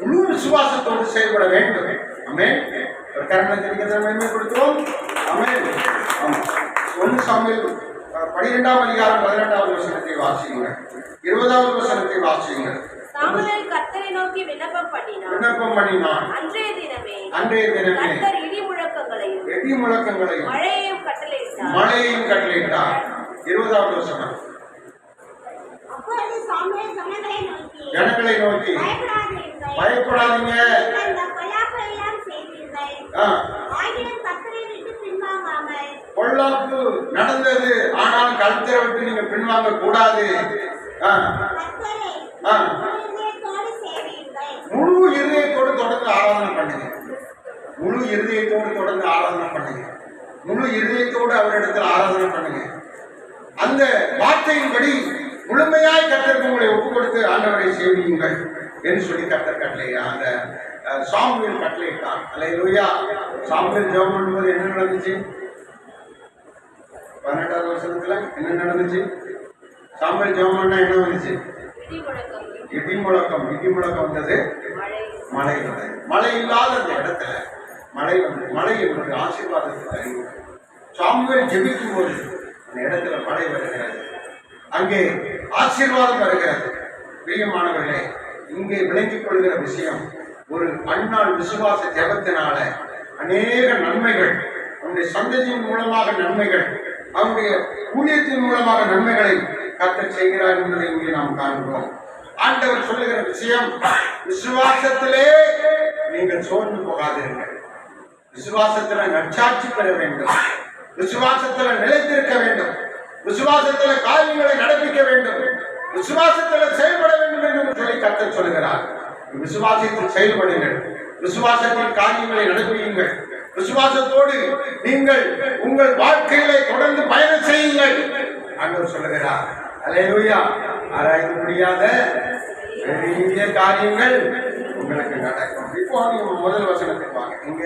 முழு விசுவாசத்தோடு செயல்பட வேண்டும். ஆமென். ஒரு கரணத்திற்கு மேம்படுத்துவோம். ஆமென். 1 சாமுவேல் 12ஆம் அதிகாரம் 18வது வசனத்தை வாசியுங்கள். 20வது வசனத்தை வாசியுங்கள். சாமுவேல் கர்த்தரை நோக்கி விண்ணப்பம் பண்ணினான். அன்றைய தினமே கர்த்தர் இடி முழக்கங்களையும் மழையையும் கட்டளையிட்டார். 20வது வசனம். அப்பொழுது சாமுவேல் ஜனங்களை நோக்கி பயப்படாதீங்க, பொல்லாப்பு நடந்தது, ஆனால் கர்த்தரை விட்டு நீங்க பின்வாங்க கூடாது. முழு இருதயத்தோடு தொடர்ந்து ஆராதனை பண்ணுங்க. முழு இருதயத்தோடு தொடர்ந்து ஆராதனை பண்ணுங்க. முழு இருதயத்தோடு அவரிடத்தில் ஆராதனை பண்ணுங்க. அந்த வார்த்தையின்படி முழுமையாய் கர்த்தருக்கு உங்களை ஒப்புக் கொடுத்து ஆண்டவரை சேவியுங்கள் என்று சொல்லி கர்த்தர் கட்டளை அந்த சாமுவேல் கட்டளையிட்டார். அல்லேலூயா. சாமுவேல் ஜெபம் பண்ணும்போது என்ன நடந்துச்சு? 18வது வசனத்துல என்ன நடந்துச்சு? சாமுவேல் ஜெபம் பண்ணா என்ன வந்துச்சு? இடி முழக்கம். இடி முழக்கம் வந்தது, மழை வந்தது. மழை இல்லாத அந்த இடத்துல மழை வந்தது. மழை என்பது ஆசீர்வாதத்துக்கு அறிவு. சாமுவேல் ஜெபிக்கும் போது அந்த இடத்துல மழை வருகிறது, அங்கே ஆசீர்வாதம் வருகிறது. பிரியமானவர்களே, இங்கே விளங்கிக் கொள்கிற விஷயம், ஒரு அந்நாள் விசுவாச ஜெபத்தினால அநேக நன்மைகள், அவனுடைய சந்ததியின் மூலமாக நன்மைகள், அவனுடைய ஊழியத்தின் மூலமாக நன்மைகளை கர்த்தர் செய்கிறார் என்பதை இங்கே நாம் காண்கிறோம். ஆண்டவர் சொல்லுகிற விஷயம், விசுவாசத்திலே நீங்கள் சோர்ந்து போகாதீர்கள். விசுவாசத்துல நற்சாட்சி பெற வேண்டும். விசுவாசத்துல நிலைத்திருக்க வேண்டும். விசுவாசத்துல காரியங்களை நடப்பிக்க வேண்டும். விசுவாசத்துல செயல்பட வேண்டும் என்று சொல்லி கர்த்தர் சொல்லுகிறார். விசுவாசத்தில் செயல்படுங்கள். விசுவாசத்தில் காரியங்களை நடப்பியுங்கள். விசுவாசத்தோடு நீங்கள் உங்கள் வாழ்க்கையிலே தொடர்ந்து பயணம் செய்யுங்கள் ஆண்டவர் சொல்லுகிறார். அல்லேலூயா. ஆராய்ந்து முடியாத பெரிய காரியங்கள் உங்களுக்கு நடக்கும். இப்போ நீங்க முதல் வசனத்துக்கு வாங்க. இங்க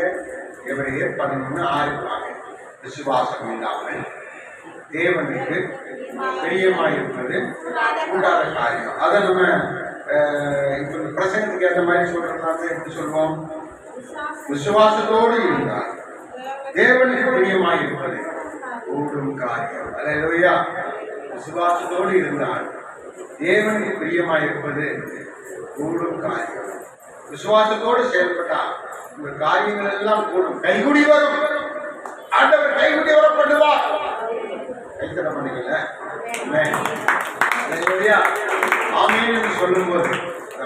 எபிரேயர் 11:6 வாங்க. விசுவாசம் இல்லாமல் தேவனுக்கு பிரியமாயிருப்பது கூடாத காரியம். அதை நம்ம இப்போ பிரசங்கத்துக்கு ஏற்ற மாதிரி சொல்றதுனால எப்படி சொல்லுவோம்? விசுவாசத்தோடு இருந்தால் தேவனுக்கு பிரியமாயிருப்பது கூடும் காரியம். அல்லேலூயா. விசுவாசத்தோடு இருந்தால் தேவனுக்கு பிரியமாயிருப்பது கூடும் காரியம். விசுவாசத்தோடு செயல்பட்டால் இந்த காரியங்கள் எல்லாம் கூடும், கைகுடி வரும். ஆண்டவர் கைகுடி வரப்படுவார். கைத்தட பண்ணுங்கல்ல, ஆமென் என்று சொல்லும் போது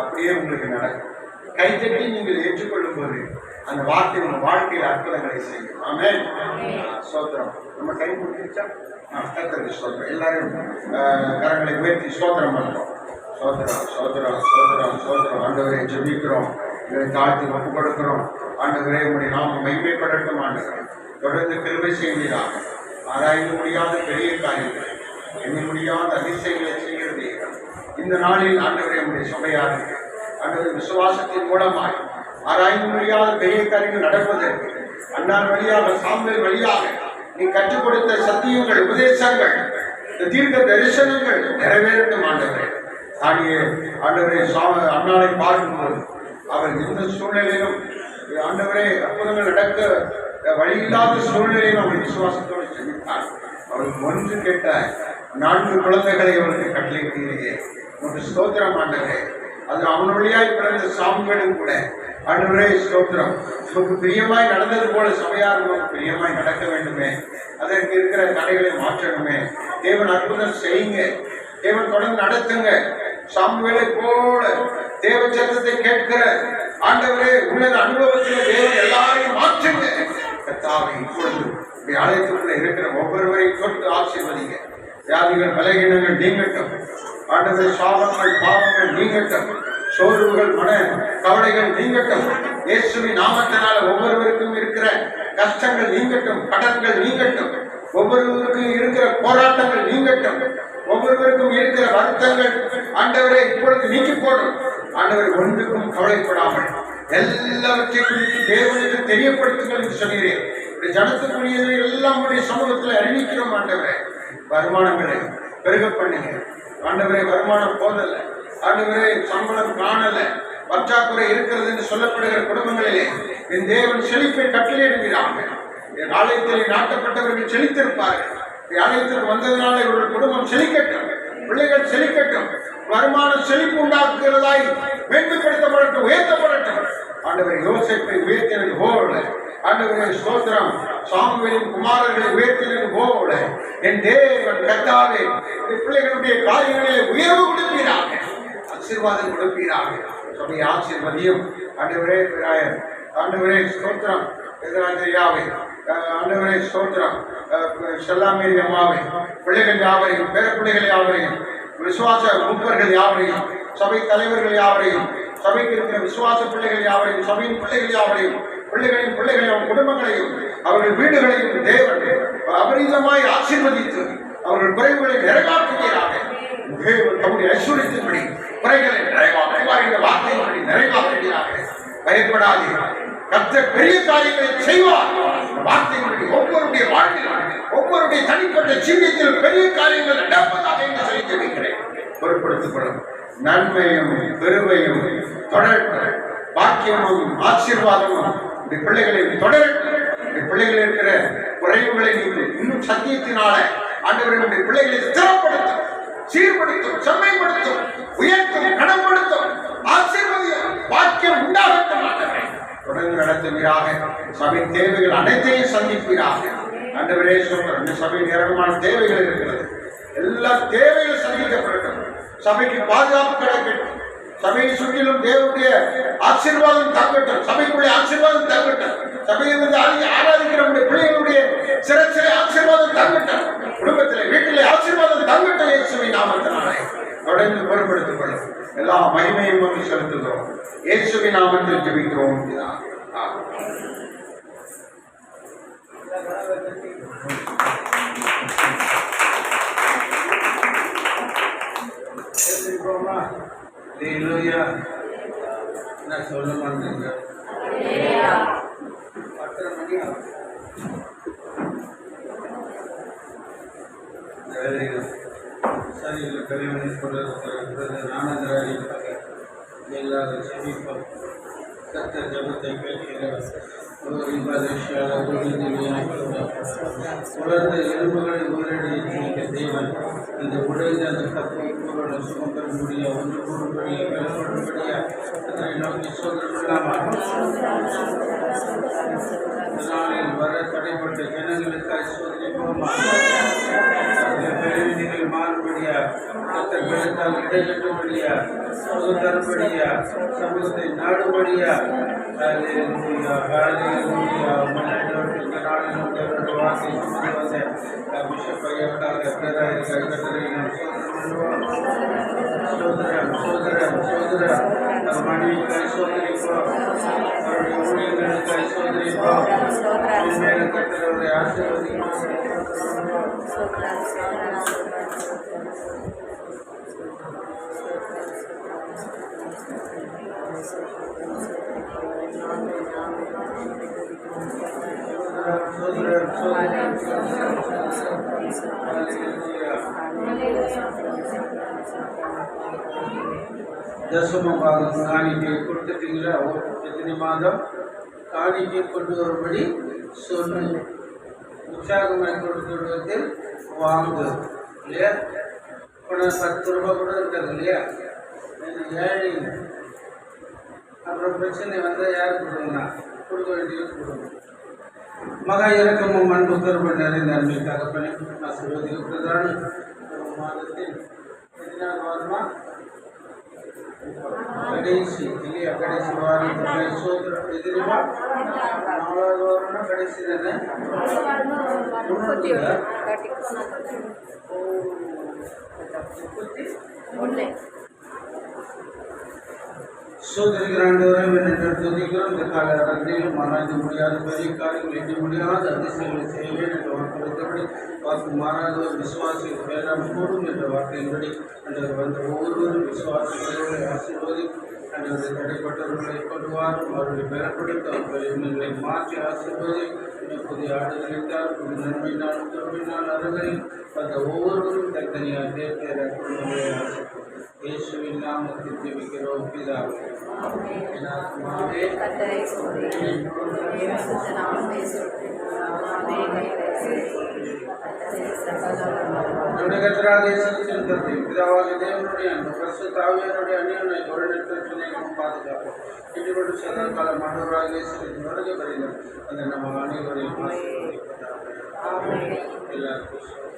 அப்படியே உங்களுக்கு நடக்கும். கைத்தட்டி நீங்கள் ஏற்றுக்கொள்ளும் போது அந்த வார்த்தை உங்கள் வாழ்க்கையில் அற்புதங்களை செய்யும். ஆமென். ஸ்தோத்திரம். நம்ம கை முடிச்சா கர்த்தருக்கு ஸ்தோத்திரம். எல்லாரும் கரங்களை உயர்த்தி ஸ்தோத்திரம் பண்ணுறோம். ஸ்தோத்திரம், ஸ்தோத்திரம், ஸ்தோத்திரம், ஸ்தோத்திரம். ஆண்டவரை ஜெபிக்கிறோம், இதை தாழ்த்தி ஒப்பு கொடுக்கிறோம். ஆண்டவரே, உங்களுடைய நாமம் மகிமைப்படட்டும். ஆண்டவரை தொடர்ந்து கிருபை செய்வீராக. ஆராய்ந்து முடியாத பெரிய காரியங்களை, எண்ண முடியாத அதிசயங்களை செய்கிறது இந்த நாளில் ஆண்டவரே உங்களுடைய சபையாக ஆண்டவர் விசுவாசத்தின் மூலமாய் ஆராய்ந்து முடியாத பெரிய காரியங்கள் நடப்பதற்கு அன்னார் வழியாக, சாமுவேல் வழியாக நீ கற்றுக் கொடுத்த சத்தியங்கள், உபதேசங்கள், இந்த தீர்க்க தரிசனங்கள் நிறைவேறட்டும். ஆண்டவரே, தானியே ஆண்டவரே அன்னாரை பார்க்கும்போது அவர் எந்த சூழ்நிலையிலும் ஆண்டவரே அற்புதங்கள் நடக்க வழியில்லாத சூழ்நிலையில் அவர் விசுவாசத்தோடு செஞ்சிட்டார். அவருக்கு ஒன்று கேட்ட 4 குழந்தைகளை அவருக்கு கட்டளையிட்டீர்களே, உனக்கு ஸ்தோத்திரம் ஆண்டவரே. அது அவன் வழியாய் பிறந்த சாமுவேலும் கூட ஆண்டவரே ஸ்தோத்திரம். நமக்கு பிரியமாய் நடந்தது போல சபையார் நமக்கு பிரியமாய் நடக்க வேண்டுமே, அதற்கு இருக்கிற தடைகளை மாற்றணுமே. தேவன் அற்புதம் செய்யுங்க, தேவன் தொடர்ந்து நடத்துங்க. சாமுவேலை போல தேவ சத்தத்தை கேட்கிற ஆண்டவரே உன்னத அனுபவத்தில் தேவன் எல்லாரையும் மாற்றுங்க. கர்த்தாவே, இப்பொழுது ஆலயத்துக்குள்ள இருக்கிற ஒவ்வொருவரையும் தொட்டு ஆசீர்வதிங்க. வியாதிகள், பலகீனங்கள் நீங்கட்டும். ஆண்டவரே, சாபங்கள், பாவங்கள் நீங்கட்டும். சோர்வுகள், மன கவலைகள் நீங்கட்டும். இயேசுவின் நாமத்தினால ஒவ்வொருவருக்கும் இருக்கிற கஷ்டங்கள் நீங்கட்டும், கடன்கள் நீங்கட்டும். ஒவ்வொருவருக்கும் இருக்கிற போராட்டங்கள் நீங்கட்டும். ஒவ்வொருவருக்கும் இருக்கிற வருத்தங்கள் ஆண்டவரை இப்பொழுது நீக்கி போடும். ஆண்டவர் ஒன்றுக்கும் கவலைப்படாமல் எல்லாவற்றை குறித்து தேவனுக்கு தெரியப்படுத்துங்கள் என்று சொல்கிறேன். ஜனத்துக்குரியதை எல்லாம் உடைய சமூகத்தில் அறிவிக்கிறோம். ஆண்டவரே, வருமானங்களை பெருக பண்ணுங்க. ஆண்டவரே, வருமானம் போதல்ல. ஆண்டவரே, சம்பளம் காணல, பற்றாக்குறை இருக்கிறது என்று சொல்லப்படுகிற குடும்பங்களிலே என் தேவன் செழிப்பை கட்டளையிடுகிறாங்க. என் ஆலயத்திலே நாட்டப்பட்டவர்கள் செழித்திருப்பார்கள். ஆலயத்திற்கு வந்ததுனால இவர்கள் குடும்பம் செழிக்கட்டும், பிள்ளைகள் செழிக்கட்டும், வருமானம் செழிப்பு உண்டாக்குகிறதாய் மேன்மைப்படுத்தப்படட்டும், உயர்த்தப்படட்டும். ஆண்டவரை யோசேப்பை உயர்த்தினது போல, ஆண்டவரை ஸ்தோத்திரம், சாமுவேலின் குமாரர்களை உயர்த்தினது போல என் தேவன் கர்த்தாவே பிள்ளைகளுடைய காரியங்களிலே உயர்வு கொடுப்பீராக, ஆசீர்வாதம் கொடுப்பீராக. சபையை ஆசீர்வதியும். ஆண்டவரே ஆண்டவரே ஸ்தோத்திரம், எதிராஜையாவை ஆண்டவரே ஸ்தோத்திரம், செல்லாமேரி அம்மாவை, பிள்ளைகள் யாவரையும், பேர பிள்ளைகள் யாவரையும், விசுவாச முப்பர்கள் யாவரையும், சபை தலைவர்கள் யாவரையும், சபைக்கு இருக்கிற விசுவாச பிள்ளைகள் யாவரையும், சபையின் பிள்ளைகள் யாவரையும், பிள்ளைகளின் பிள்ளைகளையும், குடும்பங்களையும், அவர்கள் வீடுகளையும் தேவன் அபரிதமாய் ஆசீர்வதித்து அவர்கள் குறைவுகளை நிறைவாக்குகிறாங்க. தம்முடைய ஐஸ்வர்யத்தின்படி குறைகளை நிறைவாக்குவார் என்ற வார்த்தையின்படி நிறைவாக்குகிறார்கள். பயப்படாதீர்கள், கர்த்தர் பெரிய காரியங்களை செய்வார். வார்த்தையின்படி ஒவ்வொருடைய வாழ்க்கையில், ஒவ்வொருடைய தனிப்பட்ட ஜீவியத்தில் பெரிய காரியங்கள் நடப்பதாக என்று சொல்லி தெரிவிக்கிறேன். பொருட்படுத்தப்படும் நன்மையும் பெருமையும் தொடரட்டும், பாக்கியமும் ஆசீர்வாதமும் பிள்ளைகளை தொடரட்டும். பிள்ளைகள் இருக்கிற குறைவுகளை நீங்கள் இன்னும் சத்தியத்தினால ஆண்டவர்களுடைய பிள்ளைகளை ஸ்திரப்படுத்தும், சீர்படுத்தும், செம்மைப்படுத்தும், உயர்த்தும், கனப்படுத்தும், ஆசீர்வதியும், பாக்கியம் உண்டாகட்டும். தொடர்ந்து நடத்துவீராக. சபை தேவைகள் அனைத்தையும் சந்திப்பீராக. ஆண்டவரே சொல்றோம், இந்த சபை நிரந்தரமான தேவைகள் இருக்கிறது. எல்லா தேவைகளும் சந்திக்கப்படட்டும். சபைக்கு பாதுகாப்பு கிடைக்கட்டும். சபையை சுற்றிலும் தேவனுடைய ஆசீர்வாதம் தங்கட்டும். சபைக்குள்ளே ஆசீர்வாதம் தங்கட்டும். சபையிலிருந்து ஆராதிக்கிற பிள்ளைகளுடைய சிறச்சிறை ஆசீர்வாதம் தங்கட்டும். குடும்பத்திலே, வீட்டிலே ஆசீர்வாதம் தங்கட்டும். இயேசுவின் நாமத்தினாலே தொடர்ந்து பொறுப்படுத்திக் கொள்ளும். எல்லா மகிமையும் செலுத்துகிறோம். இயேசுவின் நாமத்தில் ஜெபிக்கிறோம். என்ன சொல்ல மாட்டேங்க. 10:30 மணி சரி இல்லை கல்யாணி சொல்றது நானந்திராணி எல்லாரும் செவிப்போம். சத்த ஜபத்தை கேட்கிறோம். உலர்ந்த எலும்புகளை உயிரிழந்த தேவன் இந்த உடைந்த அந்த கப்போட சுகம் பெறும்படியா, ஒன்று கூறும்படியா, பெறப்படும்படியா அதனை நோக்கி சோதரமில்லாமல் நாளில் வர தடைப்பட்ட ஜனங்களுக்காக சோதனைப்போமா நீங்கள் மாறுபடியா, கருத்தால் இடைகட்டும்படியா, சுகம் தரும்படியா, சமூகத்தை நாடுபடியா, வார்த்தை பிஷப் ஐயாவுக்காக பேராயருக்காக கட்டளை சோதரம் சோதரம் சோதரம் மனைவிக்காய் சோதரிப்போம், அவருடைய ஊழியர்களுக்காய் சோதரிப்போம். மேல கட்டளை ஆசீர்வதிப்போம். தசம பாகம் காணிக்கை கொடுத்துட்டீங்களா? எத்தனை மாதம் காணிக்கை கொண்டு வரும்படி சொல்லு. உற்சாகமாக கொடுத்து விடுவதில் வாங்கு இல்லையா? கூட 10 ரூபா கூட இருக்காது இல்லையா? ஏழை அப்புறம் பிரச்சனை வந்தால் யார் கொடுங்க? கொடுக்க வேண்டியது கொடுங்க. மகா இறக்கமும் அன்பு கருமை நிறைந்த அன்பை தகப்பனை ஆசீர்வதிக்கிறதான மாதத்தில் 14 வாரமா கடைசி இல்லையா? கடைசி வாரம் சோதரம் எதிரிமா 4வது வாரம்னா கடைசி தானே. சோதரிக்கிறாண்டவரை வென்று துதிக்கிறோம். இந்த காலகட்டத்தில் மாறாத முடியாத பெரிய காரியங்கள் எண்ணி முடியாத அதிசயங்களை செய்வேன் என்ற வாக்குறுத்தபடி வாக்கு மாறாத ஒரு விசுவாசிகள் வேளாண் கூடும் என்ற வார்த்தையின்படி அன்றவர் வந்த ஒவ்வொருவரும் விசுவாசிகளை ஆசீர்வதி அன்றவரை தடைப்பட்டவர்களை கொண்டு வாரும். அவர்களை பெறப்படுத்த அவர்கள் எண்ணங்களை மாற்றி ஆசீர்வதி புதிய ஆடுகளைத்தால் புதிய நன்மையினால் தொன்மையினால் அருகையில் வந்த ஒவ்வொருவரும் தனித்தனியாக தேர்தலை ஆசீர்வதி இயேசுவின் நாமத்தில் ஜெபிக்கிறோம் பிதாவே. என் ஆத்துமாவே கர்த்தரை ஸ்தோத்திரி. உம்முடைய பரிசுத்த நாமத்தை ஸ்தோத்திரி. ஆமே கர்த்தரை சகல நம்முடைய கர்த்தராகிய இயேசு கிறிஸ்துவின் பிதாவாகிய தேவனுடைய அன்பு பரிசுத்த ஆவியானவருடைய அந்நியனை ஒருங்கிணைந்த துணையும் பாதுகாப்பு இன்றுபடி சதா கால மாணவராகிய இயேசுவின் வருகை வருகிறார். அந்த நம்ம அனைவரையும் ஆசீர்வதிப்பதாக. எல்லாருக்கும்